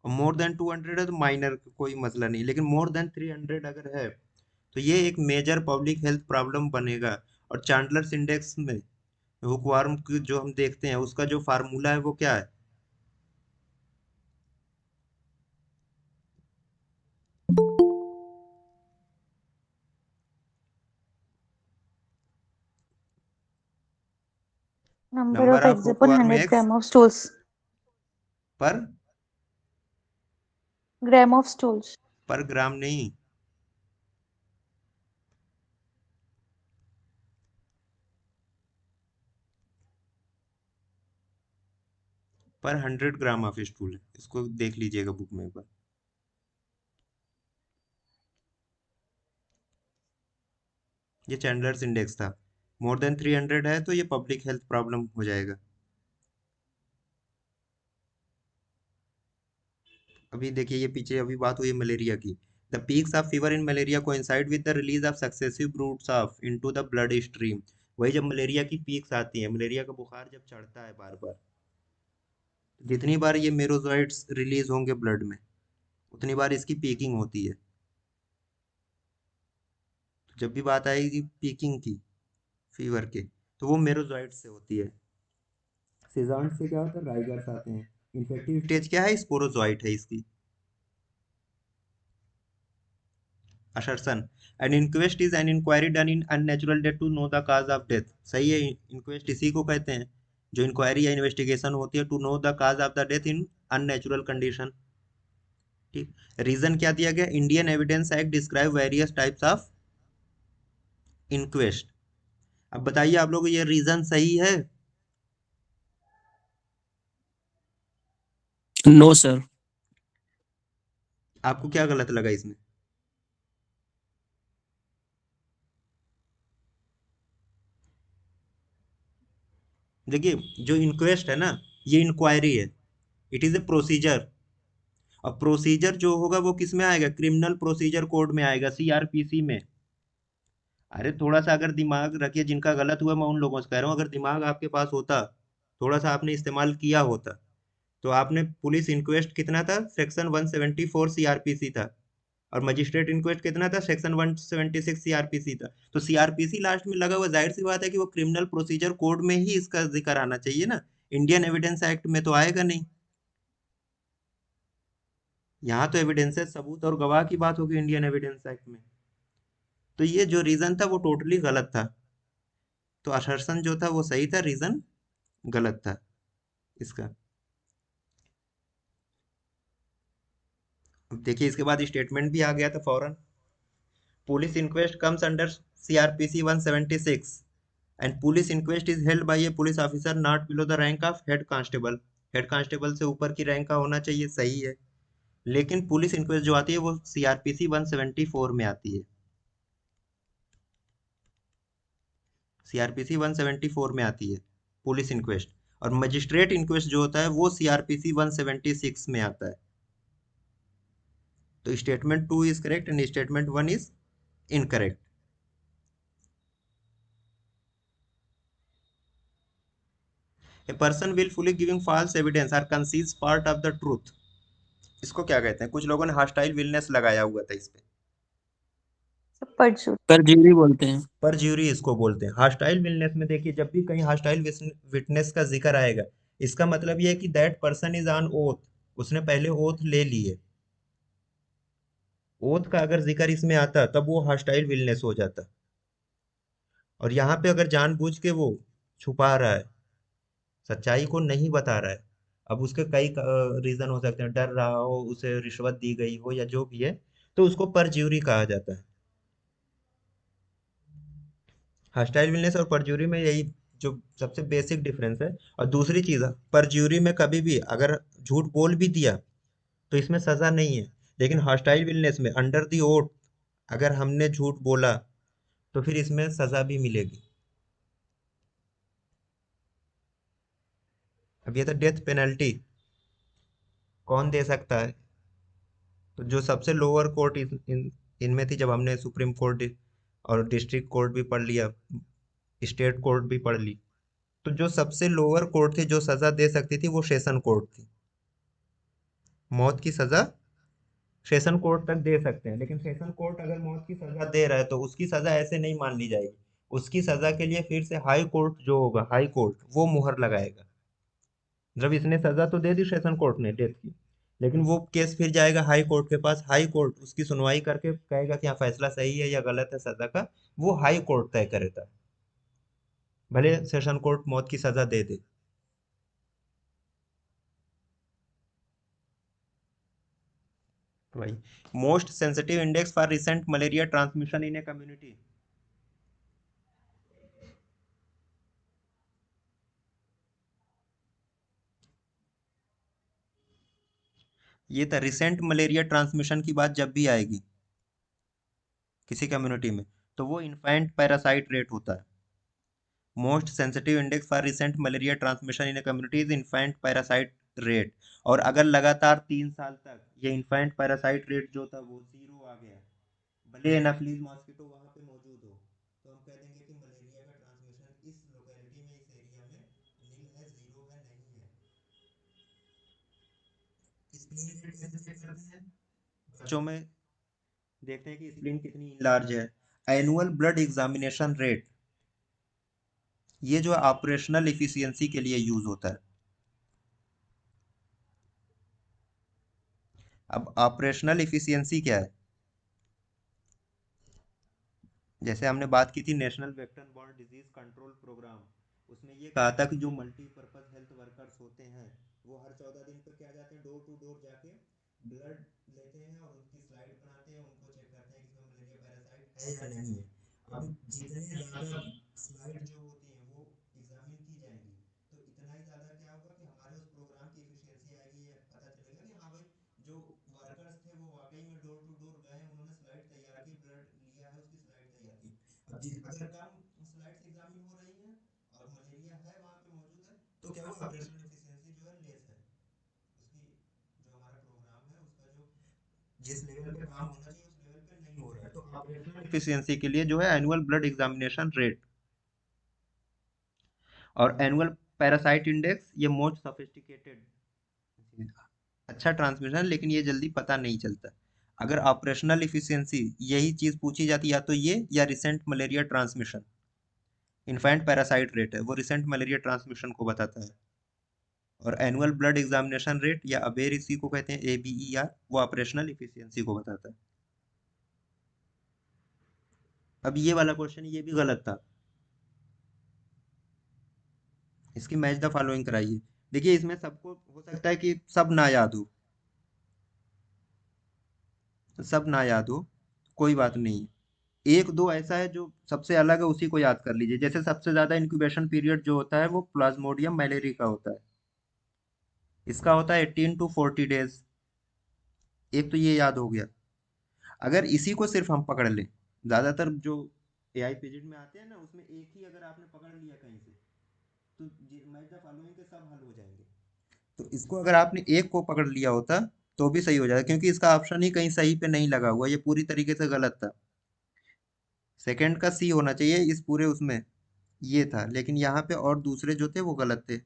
और मोर देन 200 है तो माइनर, कोई मसला नहीं, लेकिन मोर देन 300 अगर है तो ये एक मेजर पब्लिक हेल्थ प्रॉब्लम बनेगा। और चैंडलर्स इंडेक्स में हुकवार्म की जो हम देखते हैं उसका जो फार्मूला है वो क्या है? Number Number of of eggs hook upon worm 100 eggs gram of stools. per Gram of stools. पर ग्राम नहीं, पर 100 ग्राम ऑफ स्टूल है। इसको देख लीजिएगा बुक में एक बार। ये चैंडलर्स इंडेक्स था। मोर देन 300 है तो ये पब्लिक हेल्थ प्रॉब्लम हो जाएगा। अभी देखिए ये पीछे अभी बात हुई मलेरिया की। The peaks of fever in malaria coincide with the release of successive breeds of into the blood stream. वही जब मलेरिया की पीक्स आती है, मलेरिया का बुखार जब चढ़ता है बार बार, जितनी बार ये मेरोजोइट्स रिलीज होंगे ब्लड में उतनी बार इसकी पीकिंग होती है। तो जब भी बात आएगी पीकिंग की फीवर के तो वो मेरोजोइट्स से होती है। सीज़ांट से क्या होता है, राइगर्स आते हैं। इन्फेक्टिव स्टेज क्या है, स्पोरोजोइट है इसकी। assertion an inquest is an inquiry done in unnatural death to know the cause of death। सही है, इंक्वेस्ट इसी को कहते हैं जो इंक्वायरी या इन्वेस्टिगेशन होती है to know the cause of the death in unnatural condition. ठीक, रीजन क्या दिया गया, Indian evidence act describe various types of inquest. अब बताइए आप लोग ये रीजन सही है? No, sir. आपको क्या गलत लगा इसमें? देखिए जो इंक्वेस्ट है ना, ये इंक्वायरी है, इट इज ए प्रोसीजर। और प्रोसीजर जो होगा वो किस में आएगा, क्रिमिनल प्रोसीजर कोड में आएगा, सीआरपीसी में। अरे थोड़ा सा अगर दिमाग रखिए, जिनका गलत हुआ मैं उन लोगों से कह रहा हूँ, अगर दिमाग आपके पास होता, थोड़ा सा आपने इस्तेमाल किया होता, तो आपने पुलिस इंक्वेस्ट कितना था, सेक्शन 174 सीआरपीसी था, और मजिस्ट्रेट इंक्वेस्ट कितना था, सेक्शन 176 सीआरपीसी था। तो सीआरपीसी लास्ट में लगा हुआ, जाहिर सी बात है कि वो क्रिमिनल प्रोसीजर कोड में ही इसका जिक्र आना चाहिए ना, इंडियन एविडेंस एक्ट में तो आएगा नहीं। यहाँ तो एविडेंस है, सबूत और गवाह की बात होगी इंडियन एविडेंस एक्ट में। तो ये जो रीजन था वो टोटली गलत था। तो असर्शन जो था वो सही था, रीजन गलत था इसका। अब देखिए इसके बाद स्टेटमेंट भी आ गया था फौरन। Police inquest comes under CrPC 176 and police inquest is held by A police officer not below the rank of head constable. Head constable से ऊपर की रैंक का होना चाहिए, सही है। लेकिन पुलिस इंक्वेस्ट जो आती है वो सीआरपीसी 174 में आती है, सीआरपीसी 174 में आती है पुलिस इंक्वेस्ट। और मजिस्ट्रेट इंक्वेस्ट जो होता है वो सीआरपीसी 176 में आता है। तो statement 2 is correct and statement 1 is incorrect. A person wilfully giving false evidence और conceals part of the truth, इसको क्या कहते हैं? कुछ लोगों ने हॉस्टाइल विलनेस लगाया हुआ था इस पे। परजूरी। परज्यूरी बोलते हैं। परज्यूरी इसको बोलते हैं। हॉस्टाइल विलनेस में देखिए जब भी कहीं हॉस्टाइल विटनेस का जिक्र आएगा, इसका मतलब ये है कि that person is on oath, उसने पहले ओथ ले ली है। ओथ का अगर जिक्र इसमें आता तब वो हॉस्टाइल विलनेस हो जाता। और यहाँ पे अगर जानबूझ के वो छुपा रहा है, सच्चाई को नहीं बता रहा है, अब उसके कई रीजन हो सकते हैं, डर रहा हो, उसे रिश्वत दी गई हो या जो भी है, तो उसको परज्यूरी कहा जाता है। हॉस्टाइल विलनेस और परज्यूरी में यही जो सबसे बेसिक डिफरेंस है। और दूसरी चीज़, परज्यूरी में कभी भी अगर झूठ बोल भी दिया तो इसमें सज़ा नहीं है, लेकिन हॉस्टाइल विलनेस में अंडर दी ओथ अगर हमने झूठ बोला तो फिर इसमें सज़ा भी मिलेगी। अब ये तो डेथ पेनल्टी कौन दे सकता है, तो जो सबसे लोअर कोर्ट इनमें थी, जब हमने सुप्रीम कोर्ट और डिस्ट्रिक्ट कोर्ट भी पढ़ लिया, स्टेट कोर्ट भी पढ़ ली, तो जो सबसे लोअर कोर्ट थी जो सज़ा दे सकती थी वो सेशन कोर्ट थी। मौत की सज़ा सेशन कोर्ट तक दे सकते हैं, लेकिन सेशन कोर्ट अगर मौत की सज़ा दे रहा है तो उसकी सज़ा ऐसे नहीं मान ली जाएगी। उसकी सज़ा के लिए फिर से हाई कोर्ट जो होगा, हाई कोर्ट वो मुहर लगाएगा। जब इसने सज़ा तो दे दी सेशन कोर्ट ने डेथ की, लेकिन वो केस फिर जाएगा हाई कोर्ट के पास। हाई कोर्ट उसकी सुनवाई करके कहेगा कि हाँ फैसला सही है या गलत है सज़ा का, वो हाई कोर्ट तय करेगा। भले सेशन कोर्ट मौत की सजा दे दे। भाई most sensitive index for recent malaria transmission in a community, ये था रिसेंट मलेरिया ट्रांसमिशन की बात जब भी आएगी किसी कम्युनिटी में तो वो इन्फेंट पैरासाइट रेट होता है। Most sensitive index for recent malaria transmission in a community is infant parasite rate. और अगर लगातार 3 साल तक ये इन्फेंट पैरासाइट रेट जो था वो 0 आ गया, भले एनाफिलीज मॉस्किटो वहां पे मौजूद हो, तो हम कह देंगे कि मलेरिया का ट्रांसमिशन इस लोकेलिटी में, इस एरिया में नील है, 0 है, नहीं है। स्प्लीन रेट कैसे चेक करते हैं? बच्चों में देखते हैं कि स्प्लीन कितनी लार्ज है। एनुअल ब्लड एग्जामिनेशन रेट, ये जो ऑपरेशनल एफिशिएंसी के लिए यूज होता है। अब ऑपरेशनल एफिशिएंसी क्या है? जैसे हमने बात की थी national vector borne disease control programme, उसमें ये कहा था कि जो मल्टीपर्पज हेल्थ वर्कर्स होते हैं वो हर 14 दिन पर क्या जाते हैं, डोर टू डोर जाके ब्लड लेते हैं और उनकी स्लाइड बनाते हैं, उनको चेक करते हैं कि इसमें मलेरिया पैरासाइट है या नहीं है। अब जितने ज़्यादा स्लाइड जो होती हैं वो एग्जामिन की जाएंगी तो इतना ही ज़्यादा क्या होगा कि हमारे उस प्रोग्राम की एफिशिएंसी आएगी, या पता चलेगा कि हाँ भाई जो वर्कर्स थे वो वाकई में डोर टू डोर गए, उन्होंने स्लाइड तैयार की, ब्लड लिया है, उसकी स्लाइड तैयार की। अब अगर कम स्लाइड्स एग्जामिन हो रही हैं और मलेरिया है वहाँ पे मौजूद है तो क्या हुआ, ऑपरेशनल एफिशिएंसी जो है लेस है, उसकी जो हमारा प्रोग्राम है उसका जो जिस लेवल पे काम होना चाहिए उस लेवल पे नहीं हो रहा है। तो ऑपरेशनल एफिशिएंसी के लिए जो है एनुअल ब्लड एग्जामिनेशन रेट और एनुअल पैरासाइट इंडेक्स, ये मोस्ट सोफिस्टिकेटेड, अच्छा ट्रांसमिशन, लेकिन ये जल्दी पता नहीं चलता। अगर ऑपरेशनल एफिशिएंसी यही चीज पूछी जाती या तो ये या recent malaria transmission, infant parasite rate है वो रिसेंट मलेरिया ट्रांसमिशन को बताता है। और एनुअल ब्लड एग्जामिनेशन रेट या अबेर, इसी को कहते हैं ABER, वो ऑपरेशनल एफिशिएंसी को बताता है। अब ये वाला क्वेश्चन ये भी गलत था, इसकी मैच द फॉलोइंग कराइए। देखिए इसमें सबको हो सकता है कि सब ना याद हो, सब ना याद हो, कोई बात नहीं, एक दो ऐसा है जो सबसे अलग है उसी को याद कर लीजिए। जैसे सबसे ज्यादा इंक्यूबेशन पीरियड जो होता है वो प्लाज्मोडियम मैलेरी का होता है, इसका होता है 18 to 40 डेज। एक तो ये याद हो गया। अगर इसी को सिर्फ हम पकड़ लें, ज्यादातर जो AI पीरियड में आते हैं ना उसमें एक ही अगर आपने पकड़ लिया कहीं से तो मैच द फॉलोइंग के सब हल हो जाएंगे। तो इसको अगर आपने एक को पकड़ लिया होता तो भी सही हो जाएगा, क्योंकि इसका ऑप्शन ही कहीं सही पे नहीं लगा हुआ, ये पूरी तरीके से गलत था। सेकंड का C होना चाहिए इस पूरे उसमें, ये था, लेकिन यहाँ पे और दूसरे जो थे वो गलत थे।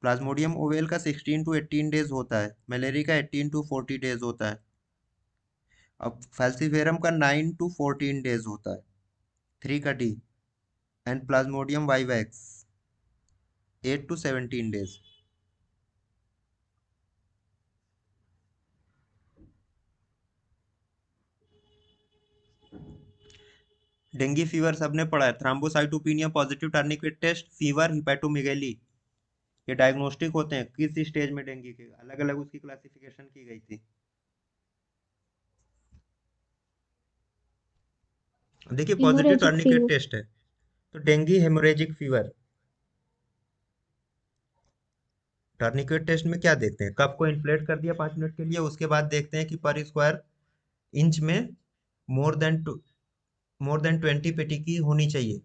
प्लाज्मोडियम ओवेल का 16 to 18 डेज होता है, मलेरिया का 18 to 40 डेज होता है। अब फैल्सीफेरम का 9 to 14 डेज होता है, 3 का D, and Plasmodium vivax 8 to 17 days. Dengue fever सबने पढ़ा है, थ्राम्बोसाइटोपिनिया, पॉजिटिव टर्निकेट टेस्ट, फीवर, हिपैटोमेगैली, ये डायग्नोस्टिक होते हैं किस स्टेज में डेंगू के, अलग अलग उसकी क्लासिफिकेशन की गई थी। देखिए positive haemorrhagic tourniquet fever. Test है तो dengue haemorrhagic fever. Tourniquet test में क्या देखते हैं, कप को इन्फ्लेट कर दिया 5 मिनट के लिए, उसके बाद देखते हैं कि पर स्क्वायर इंच में मोर देन 20 पेटी की होनी चाहिए,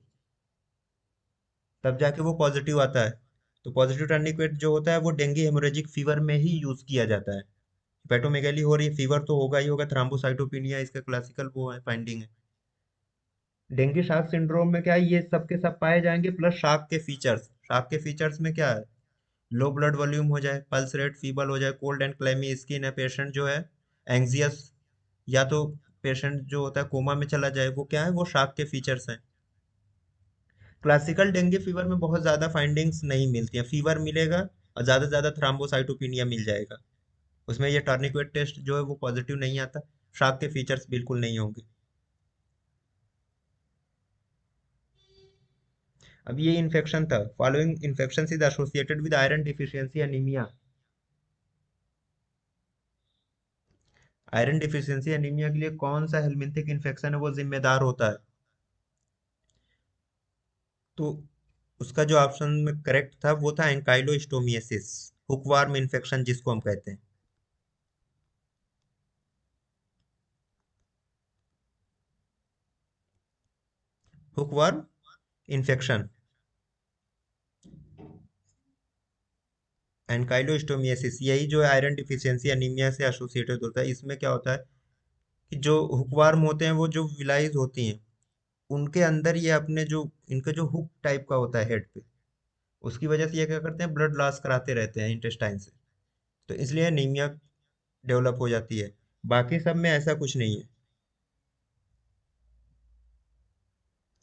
तब जाके वो पॉजिटिव आता है। तो पॉजिटिव टर्निकेट जो होता है वो डेंगू हेमोरेजिक फीवर में ही यूज किया जाता है। हिपैटोमेगैली हो रही है, फीवर तो होगा ही होगा, थ्राम्बोसाइटोपिनिया इसका क्लासिकल वो है फाइंडिंग है। डेंगू शार्क सिंड्रोम में क्या है, ये सब के सब पाए जाएंगे प्लस शार्क के फीचर्स। शार्क के फीचर्स में क्या है, लो ब्लड वॉल्यूम हो जाए, पल्स रेट फीबल हो जाए, कोल्ड एंड क्लेमी स्किन है, पेशेंट जो है एंग्जियस, या तो पेशेंट जो होता है कोमा में चला जाए, वो क्या है, वो शार्क के फीचर्स हैं। क्लासिकल डेंगू फीवर में बहुत ज़्यादा फाइंडिंग्स नहीं मिलती हैं, फीवर मिलेगा और ज़्यादा से ज़्यादा थ्राम्बोसाइटोपिनिया मिल जाएगा। उसमें ये टर्निकेट टेस्ट जो है वो पॉजिटिव नहीं आता, शार्क के फीचर्स बिल्कुल नहीं होंगे। अब ये इन्फेक्शन था, following infection is associated with iron deficiency anaemia. Iron deficiency anaemia के लिए कौन सा हेलमिंथिक इन्फेक्शन है वो जिम्मेदार होता है? तो उसका जो ऑप्शन में करेक्ट था वो था एंकाइलोस्टोमियासिस, हुकवार्म इन्फेक्शन जिसको हम कहते हैं। हुकवार्म इन्फेक्शन, एंकाइलोस्टोमियासिस, यही जो आयरन डिफिशियंसी एनीमिया से एसोसिएटेड होता है। इसमें क्या होता है कि जो हुकवार्म होते हैं वो जो विलाइज होती हैं उनके अंदर ये अपने जो इनका जो हुक टाइप का होता है हेड पे, उसकी वजह से ये क्या करते हैं, ब्लड लॉस कराते रहते हैं इंटेस्टाइन से, तो इसलिए एनीमिया डेवलप हो जाती है। बाकी सब में ऐसा कुछ नहीं है।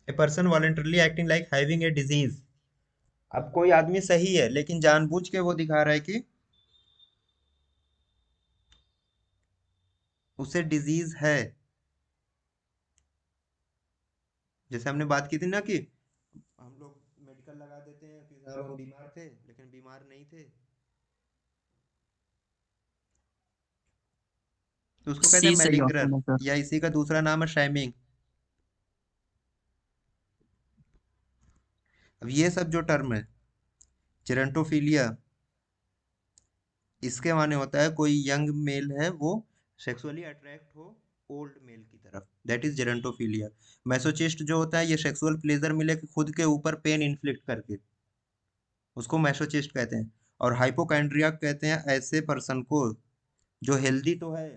A person voluntarily acting like having a disease, अब कोई आदमी सही है लेकिन जानबूझ के वो दिखा रहा है कि उसे डिजीज है। जैसे हमने बात की थी ना कि हम लोग मेडिकल लगा देते हैं कि साहब हम बीमार थे लेकिन बीमार नहीं थे, तो उसको कहते हैं C सही मेलिंगरर, ऑप्शन है सर। या इसी का दूसरा नाम है शैमिंग। अब ये सब जो टर्म है, जेरंटोफिलिया, इसके माने होता है कोई यंग मेल है वो सेक्सुअली अट्रैक्ट हो ओल्ड मेल की तरफ, दैट इज जेरंटोफिलिया। मैसोचिस्ट जो होता है ये सेक्सुअल प्लेजर मिले कि खुद के ऊपर पेन इन्फ्लिक्ट करके, उसको मैसोचिस्ट कहते हैं। और हाइपोकाइंड्रियाक कहते हैं ऐसे पर्सन को जो हेल्दी तो है,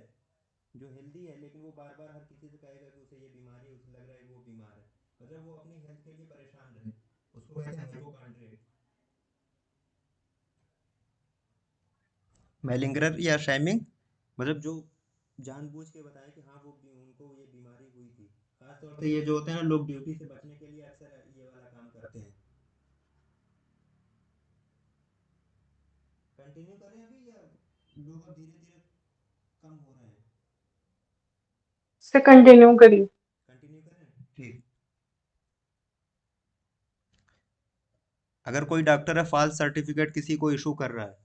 जो हेल्दी है लेकिन वो बार बार हर किसी से कहेगा कि उसे ये बीमारी है, उसे लग रहा है वो बीमार है, मतलब वो अपनी हेल्थ के लिए परेशान रहे, उसको कहते हैं हाइपोकाइंड्रियक। मेलिंगरर या शैमिंग मतलब जो जानबूझ के बताएं कि हाँ वो उनको ये बीमारी हुई थी। खास तौर से ये जो होते हैं ना, लोग ड्यूटी से बचने के लिए अक्सर ये वाला काम करते हैं। कंटिन्यू करें अभी या लोग अब धीरे धीरे कम हो रहे हैं? से कंटिन्यू करिए। कंटिन्यू करें, ठीक। अगर कोई डॉक्टर है फॉल्स सर्टिफिकेट किसी को इशू कर रहा है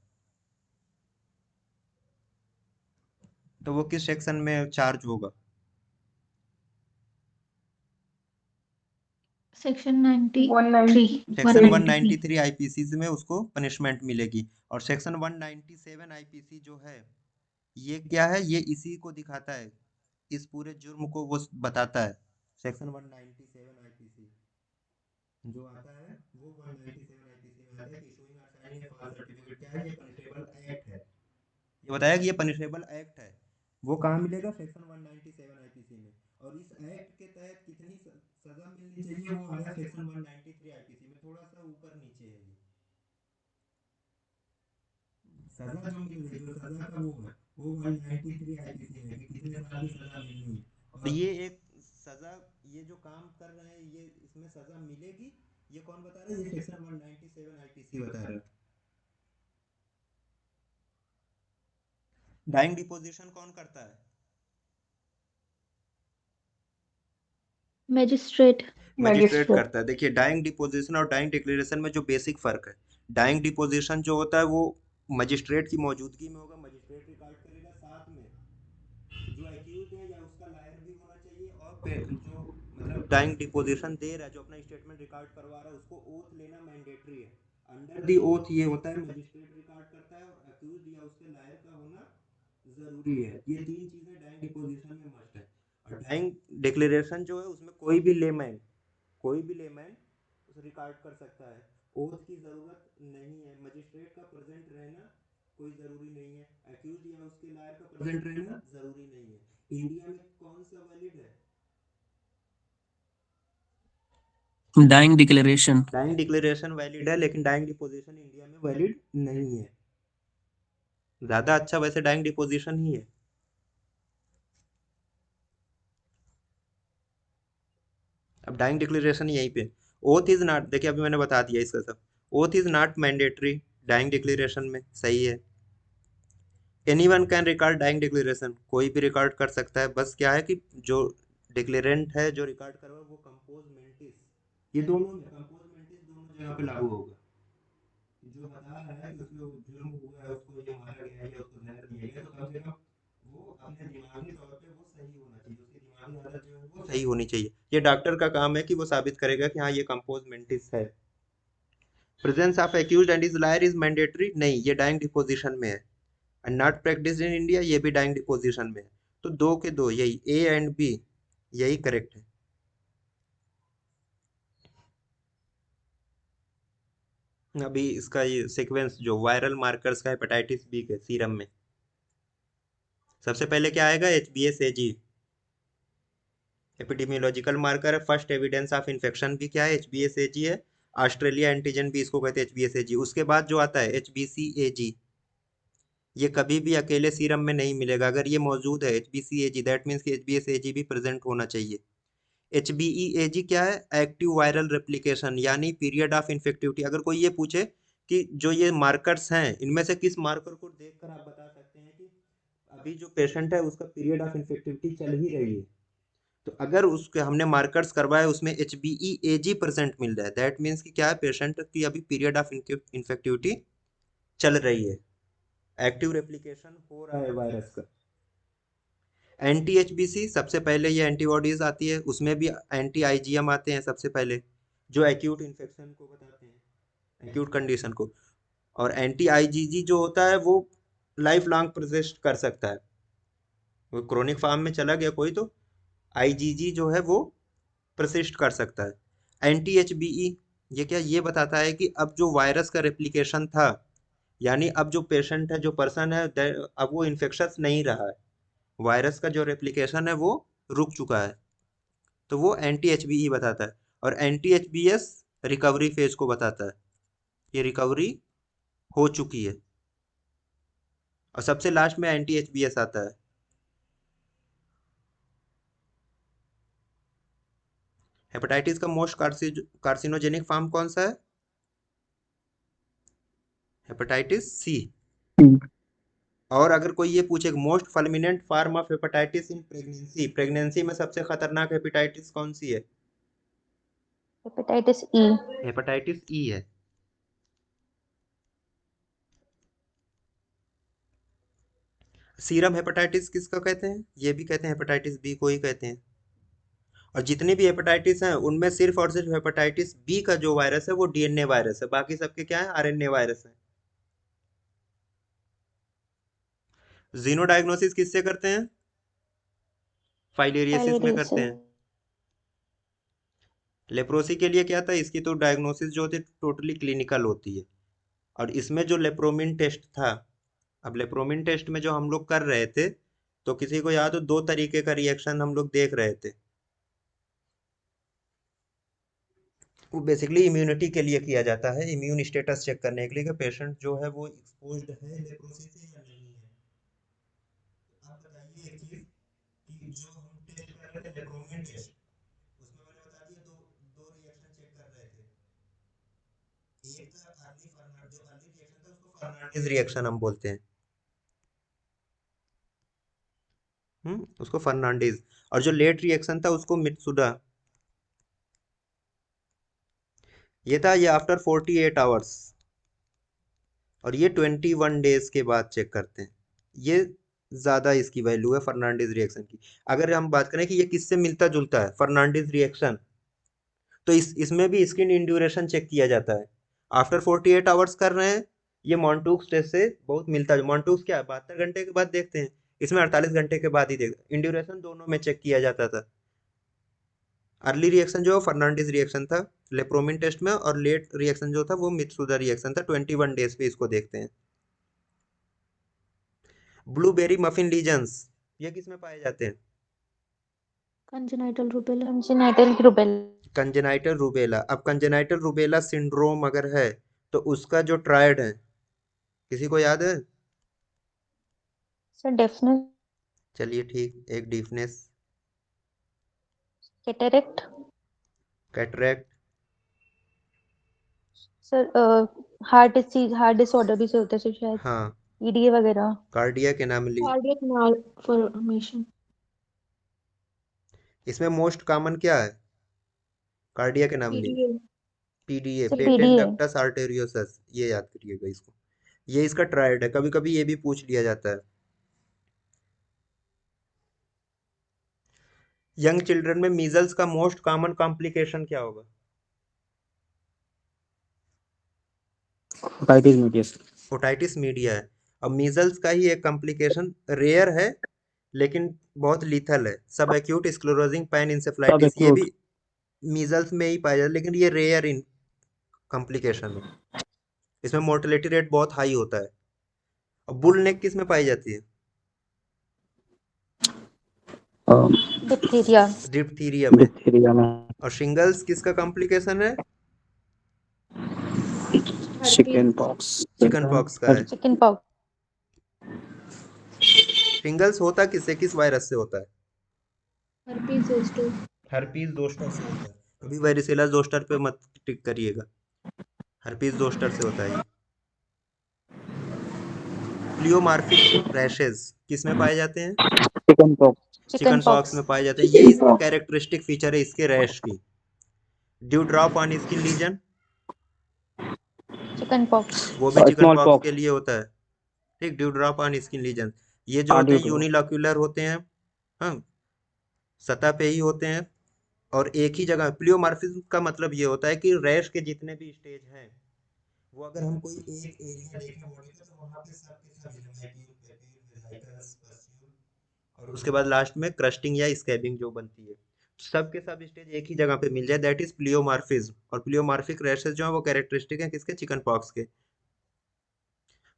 तो वो किस सेक्शन में चार्ज होगा? सेक्शन 93 सेक्शन 193 193 आईपीसी में उसको पनिशमेंट मिलेगी। और सेक्शन 197 आईपीसी जो है ये क्या है, ये इसी को दिखाता है, इस पूरे जुर्म को वो बताता है। सेक्शन 197 आईपीसी जो आता है वो 197 आईपीसी में आता है कि इशूइंग और साइनिंग ए फॉल्स सर्टिफिकेट क्या है, ये पनिशेबल एक्ट है। ये बताया कि ये पनिशेबल एक्ट है। वो कहाँ मिलेगा? सेक्शन 197 आईपीसी में। और इस एक्ट के तहत कितनी सजा मिलनी चाहिए वो आ रहा है सेक्शन 193 आईपीसी में, थोड़ा सा ऊपर नीचे है ये। सजा जो मिल रही, जो सजा का वो है वो 193 आईपीसी में कि कितने साल की सजा मिलनी है। और ये एक सजा, ये जो काम कर रहे हैं ये इसमें सजा मिलेगी, ये कौन बता रहा है? ये सेक्शन 197 आईपीसी बता रहा है। डाइंग डिपोजिशन कौन करता है? मैजिस्ट्रेट मजिस्ट्रेट करता है। देखिए डाइंग डिपोजिशन और डाइंग डिक्लेरेशन में जो बेसिक फर्क है, डाइंग डिपोजिशन जो होता है वो मजिस्ट्रेट की मौजूदगी में होगा, मजिस्ट्रेट रिकॉर्ड करेगा, साथ में जो एक्यूज है या उसका लायर भी होना चाहिए, और जो मतलब डाइंग डिपोजिशन दे रहा है, जो अपना स्टेटमेंट रिकॉर्ड करवा रहा है, उसको ओथ लेना मैंडेटरी है। अंडर दी ओथ ये होता है मजिस्ट्रेट रिकॉर्ड करता है, और एक्यूज या उसके लायर का होना जरूरी है। ये तीन चीजें डाइंग डिपोजिशन में मस्ट है। और डाइंग डिक्लेरेशन जो है उसमें कोई भी लेमैन उसे रिकॉर्ड कर सकता है। ओथ की जरूरत नहीं है, मजिस्ट्रेट का प्रेजेंट रहना कोई जरूरी नहीं है, एक्यूज या उसके लायर का प्रेजेंट रहना जरूरी नहीं है। इंडिया में कौन सा वैलिड है? Dying declaration. Dying declaration valid है लेकिन डाइंग डिपोजिशन इंडिया में वैलिड नहीं है। ज्यादा अच्छा वैसे डाइंग डिपोजिशन ही है। अब डाइंग डिक्लेरेशन यहीं पे, ओथ इज नॉट, देखिए अभी मैंने बता दिया इसका सब, oath is not mandatory dying declaration में, सही है। Anyone can record dying declaration, कोई भी रिकॉर्ड कर सकता है, बस क्या है कि जो डिक्लेरेंट है जो रिकॉर्ड कर रहा है वो कंपोज मेंटिस, ये दोनों में कंपोज मेंटिस दोनों दोनों जगह पे लागू होगा। जो बता रहा है कि उसको जुर्म हुआ है, उसको ये मारा गया है या उसको जहर दिया गया, तो कम से कम वो अपने दिमागी तौर पे वो सही होना चाहिए, उसकी दिमागी हालत जो है वो सही होनी चाहिए। ये डॉक्टर का काम है कि वो साबित करेगा कि हाँ ये कंपोज मेंटिस है। Presence of accused and is lawyer is mandatory, नहीं, ये डाइंग डिपोजिशन में है। And not practice in India, ये भी डाइंग डिपोजिशन में है। तो दो के दो यही ए एंड बी यही करेक्ट है। अभी इसका ये सीक्वेंस जो वायरल मार्कर्स का हेपेटाइटिस बी के सीरम में, सबसे पहले क्या आएगा, HbS-Ag एपिडेमियोलॉजिकल मार्कर है। फर्स्ट एविडेंस ऑफ इन्फेक्शन भी क्या है, HbS-Ag है। ऑस्ट्रेलिया एंटीजन भी इसको कहते हैं HbS-Ag। उसके बाद जो आता है HbCAg, ये कभी भी अकेले सीरम में नहीं मिलेगा। अगर ये मौजूद है HbCAg, दैट मीन्स कि HbS-Ag भी प्रेजेंट होना चाहिए। HbEAg क्या है, एक्टिव वायरल रेप्लिकेशन, यानी पीरियड ऑफ इन्फेक्टिविटी। अगर कोई ये पूछे कि जो ये मार्कर्स हैं इनमें से किस मार्कर को देखकर आप बता सकते हैं कि अभी जो पेशेंट है उसका पीरियड ऑफ इन्फेक्टिविटी चल ही रही है, तो अगर उसके हमने मार्कर्स करवाए उसमें HbEAg प्रेजेंट मिल रहा है, दैट मीन्स कि क्या है, पेशेंट की अभी पीरियड ऑफ इन्फेक्टिविटी चल रही है, एक्टिव रेप्लिकेशन हो रहा है वायरस का। एंटी HbC सबसे पहले ये एंटीबॉडीज आती है, उसमें भी एंटी IgM आते हैं सबसे पहले, जो एक्यूट इन्फेक्शन को बताते हैं, एक्यूट कंडीशन को। और एंटी IgG जो होता है वो लाइफ लॉन्ग परसिस्ट कर सकता है, वो क्रोनिक फॉर्म में चला गया कोई तो IgG जो है वो परसिस्ट कर सकता है। एंटी HbE ये क्या, ये बताता है कि अब जो वायरस का रेप्लिकेशन था, यानी अब जो पेशेंट है, जो पर्सन है, अब वो इन्फेक्शस नहीं रहा है, वायरस का जो रेप्लिकेशन है वो रुक चुका है, तो वो एंटी HbE बताता है। और एंटी HbS रिकवरी फेज को बताता है, ये रिकवरी हो चुकी है। और सबसे लास्ट में एंटी HbS आता है। हेपेटाइटिस का मोस्ट कार्सिनोजेनिक फॉर्म कौन सा है, हेपेटाइटिस C। और अगर कोई ये पूछे most fulminant form of hepatitis in pregnancy, pregnancy में सबसे खतरनाक हेपेटाइटिस कौन सी है, हेपेटाइटिस ई। हेपेटाइटिस E है। सीरम हेपेटाइटिस किसका कहते हैं, ये भी कहते हैं हेपेटाइटिस बी को ही कहते हैं। और जितनी भी हेपेटाइटिस हैं उनमें सिर्फ और सिर्फ हेपेटाइटिस बी का जो वायरस है वो DNA वायरस है, बाकी सबके क्या है, RNA वायरस है। जीनो डायग्नोसिस किससे करते हैं, फाइलेरियसिस में करते हैं। लेप्रोसी के लिए क्या था, इसकी तो डायग्नोसिस जो होती है टोटली क्लिनिकल होती है। और इसमें जो लेप्रोमिन टेस्ट था, अब लेप्रोमिन टेस्ट में जो हम लोग कर रहे थे, तो किसी को याद हो, दो तरीके का रिएक्शन हम लोग देख रहे थे। वो बेसिकली इम्यूनिटी के लिए किया जाता है, इम्यून स्टेटस चेक करने के लिए कि पेशेंट जो है वो एक्सपोज्ड है लेप्रोसी से या नहीं है। आप बताइए एक चीज कि जो हम टेस्ट कर रहे थे लेप्रोमिन टेस्ट, उसमें मैंने बता दिया दो दो रिएक्शन चेक कर रहे थे। एक था अर्ली फर्नांडिस, जो अर्ली रिएक्शन था उसको फर्नांडिस रिएक्शन हम बोलते हैं, उसको फर्नांडिस। और जो लेट रिएक्शन था उसको मित्सुडा। ये था, ये आफ्टर 48 आवर्स, और ये 21 डेज के बाद चेक करते हैं। ये ज़्यादा इसकी वैल्यू है फर्नांडिस रिएक्शन की। अगर हम बात करें कि ये किससे मिलता जुलता है फर्नांडिस रिएक्शन, तो इसमें भी स्किन इंड्यूरेशन चेक किया जाता है। आफ्टर 48 आवर्स कर रहे हैं, ये मॉन्टूक्स टेस्ट से बहुत मिलता है। मॉन्टूक्स क्या है, 72 घंटे के बाद देखते हैं, इसमें 48 घंटे के बाद ही देखते। इंड्यूरेशन दोनों में चेक किया जाता था। अर्ली रिएक्शन जो फर्नांडिस रिएक्शन था लेप्रोमिन टेस्ट में, और लेट रिएक्शन जो था वो मित्सुदा रिएक्शन था, 21 डेज पे इसको देखते हैं। ब्लूबेरी मफिन लीजन्स ये किस में पाए जाते हैं, congenital rubella. Congenital rubella. Congenital rubella. अब कंजेनाइटल रूबेला सिंड्रोम अगर है तो उसका जो ट्रायड है किसी को याद है, सर डेफनेस, चलिए ठीक, एक deafness, cataract, cataract, sir heart disease, heart disorder भी से होते हैं सर शायद, हाँ, ईडीए वगैरह। Cardiac anomaly. Cardiac malformation. इसमें मोस्ट कॉमन क्या है, cardiac anomaly. EDA. PDA, sir patent PDA ductus arteriosus, ये याद करिएगा इसको। ये इसका ट्रायड है, कभी कभी ये भी पूछ लिया जाता है। यंग चिल्ड्रन में मीजल्स का मोस्ट कॉमन कॉम्प्लिकेशन क्या होगा? Otitis media sir. Otitis media है। अब मीजल्स का ही एक कॉम्प्लिकेशन रेयर है लेकिन बहुत लीथल है, सब एक्यूट स्क्लेरोजिंग पैन सब इंसेफ्लाइटिस, ये एक्यूट। भी मीजल्स में ही पाया जाता है लेकिन ये रेयर इन कॉम्प्लिकेशन है, इसमें मोर्टेलिटी रेट बहुत हाई होता है। अब बुल नेक किस में पाई जाती है? डिप्थीरिया डिप्थीरिया में। डिप्थीरिया में। और शिंगल्स किसका कॉम्प्लिकेशन है? Chicken pox. चिकन पॉक्स का है। चिकन पॉक्स शिंगल्स होता किससे, किस वायरस से होता है? herpes zoster, हर्पीज जोस्टर से होता है। कभी वेरिसेला जोस्टर पे मत टिक करिएगा, हर्पीज जोस्टर से होता है ये। प्लियोमार्फिक रैशेज किस में पाए जाते हैं? Chicken pox. चिकन पॉक्स में पाए जाते हैं। ये इसकी कैरेक्टरिस्टिक फीचर है इसके रैश की। Dew drop on skin lesion, chicken pox वो भी चिकन स्मॉल पॉक्स पॉक्स। के लिए होता है। ठीक, dew drop on skin lesion, ये जो होते हैं यूनिलॉक्यूलर होते हैं, हाँ, सतह पे ही होते हैं और एक ही जगह। प्लियोमार्फिज्म का मतलब ये होता है कि रैश के जितने भी स्टेज हैं वो अगर हम कोई एक एरिया देखें बॉडी का तो वहां पे सब के सब ल्यूमेक्यूल, पेप्यूल, वेसिकल्स, पस्यूल और उसके बाद लास्ट में क्रस्टिंग या स्कैबिंग जो बनती है, सब के सब स्टेज एक ही जगह पे मिल जाए, दैट इज प्लियोमार्फिज्म। और प्लियोमार्फिक रैशेस जो है वो कैरेक्टरिस्टिक है किसके? चिकन पॉक्स के।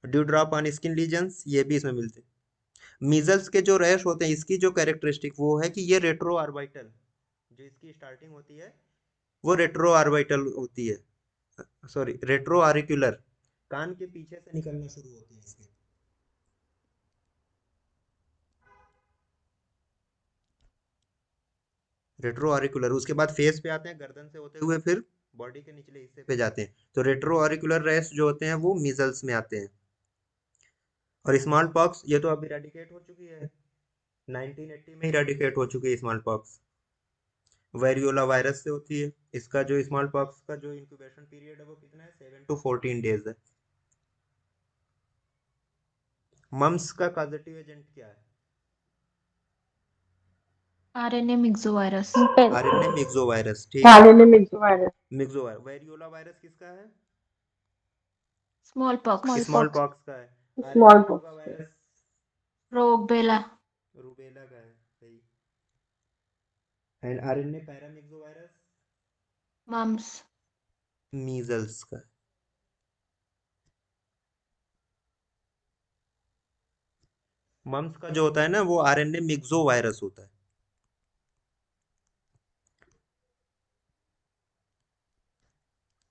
Due drop on skin lesions ये भी इसमें मिलते हैं। मीजल्स के जो रैश होते हैं इसकी जो कैरेक्टरिस्टिक वो है कि ये रेट्रो आर्बिटल, जो इसकी स्टार्टिंग होती है वो रेट्रो आर्बिटल होती है, सॉरी रेट्रो आरिकुलर, कान के पीछे से निकलना शुरू होते हैं इसके। रेट्रो ऑरिकुलर, उसके बाद फेस पे आते हैं, गर्दन से होते हुए फिर बॉडी के निचले हिस्से पे जाते हैं। तो रेट्रो ऑरिकुलर रैश जो होते हैं वो मीजल्स में आते हैं। और स्मॉल पॉक्स ये तो अब इरेडिकेट हो चुकी है, 1980 में इरेडिकेट हो चुकी है स्मॉल पॉक्स। वेरियोला वायरस से होती है। इसका जो स्मॉल पॉक्स का जो इंक्यूबेशन पीरियड है वो कितना है? 7 to 14 डेज है। मम्स का कॉजेटिव एजेंट क्या है? RNA myxovirus, आरएनए मिक्सोवायरस, ठीक। आरएनए मिक्सोवायरस, मिक्सोवायरस। वेरियोला वायरस किसका है? smallpox, स्मॉल पॉक्स का है। स्मॉल आरएनए रोगा पॉक्स, वायरस rubella, रूबेला का है, सही। एंड आरएनए पैरामिक्सोवायरस mumps, मीजल्स का। मम्स का जो होता है ना वो आरएनए मिक्सोवायरस होता है।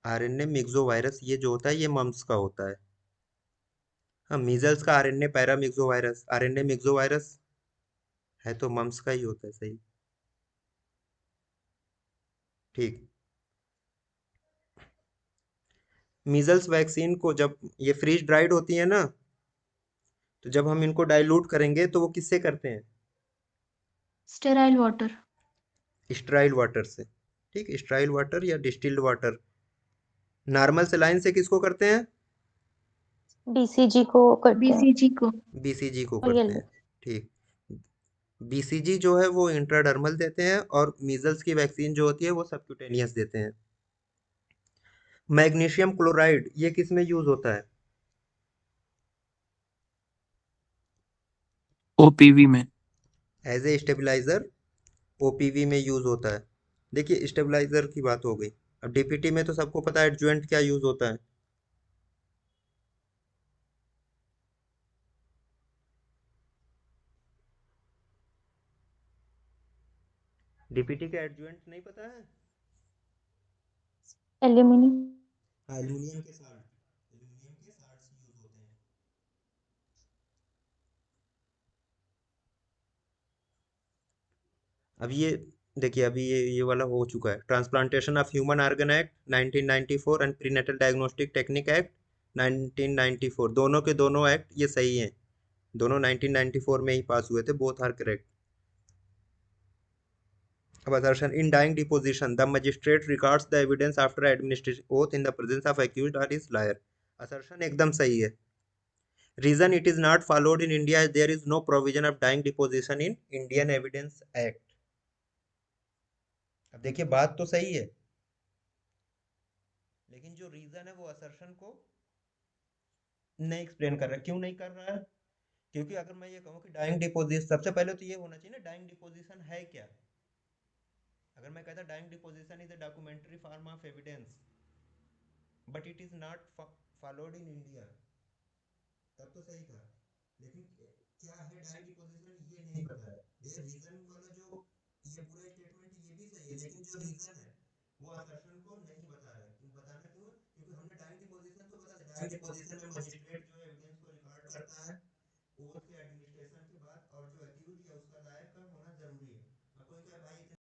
आरएनए मिक्सोवायरस ये जो होता है ये मम्स का होता है। हाँ, मीजल्स का आरएनए पैरामिक्सोवायरस, आरएनए मिक्सोवायरस है तो मम्स का ही होता है, सही, ठीक। मीजल्स वैक्सीन को जब ये फ्रीज ड्राइड होती है ना, तो जब हम इनको डाइल्यूट करेंगे तो वो किससे करते हैं? sterile water, स्टराइल वाटर से, ठीक, स्टराइल वाटर या डिस्टिल्ड वाटर। नॉर्मल सेलाइन से किसको करते हैं? बीसीजी को करते हैं BCG को, बीसीजी को और ये करते हैं, ठीक। बीसीजी जो है वो इंट्राडर्मल देते हैं और मीजल्स की वैक्सीन जो होती है वो सबक्यूटेनियस देते हैं। मैग्नीशियम क्लोराइड ये किस में यूज होता है? ओपीवी में। एज ए स्टेबलाइजर ओपीवी में यूज होता है। देखिए स्टेबलाइजर की बात हो गई, अब डीपीटी में तो सबको पता है एडजुवेंट क्या यूज होता है। डीपीटी के एडजुवेंट नहीं पता है? एल्यूमिनियम एल्यूमिनियम के साल्ट, एल्यूमिनियम के साल्ट्स यूज होते हैं। अब ये देखिए, अभी ये वाला हो चुका है, transplantation of human organ act 1994 and prenatal diagnostic technique act 1994, दोनों के दोनों एक्ट ये सही हैं, दोनों 1994 में ही पास हुए थे, बोथ आर करेक्ट। अब assertion in dying deposition the magistrate regards the evidence after administration oath in the presence of accused or his liar. assertion एकदम सही है. Reason it is not followed in India is there is no provision of dying deposition in Indian Evidence Act. अब देखिए बात तो सही है, लेकिन जो रीजन है वो असर्शन को नहीं एक्सप्लेन कर रहा है. क्यों नहीं कर रहा है? क्योंकि अगर मैं ये कहूँ कि डाइंग डिपोजिशन, सबसे पहले तो ये होना चाहिए ना डाइंग डिपोजिशन है क्या. अगर मैं कहता dying deposition is a documentary form of evidence but it is not followed in India, तब तो सही था. लेकिन क्या है डाइंग डिपोजिशन ये नहीं पता है. ये रीजन वाला जो ये पूरा स्टेटमेंट ये भी सही है, लेकिन जो रीजन है वो असर्शन को नहीं बता रहा है. क्यों बताना क्यों है? क्योंकि हमने डाइंग डिपोजिशन तो बता डाइंग डिपोजिशन में मजिस्ट्रेट जो है एविडेंस को रिकॉर्ड करता है ओथ के एडमिनिस्ट्रेशन के बाद, और जो एक्यूज या उसका लायक का होना जरूरी है. अब कोई कहे भाई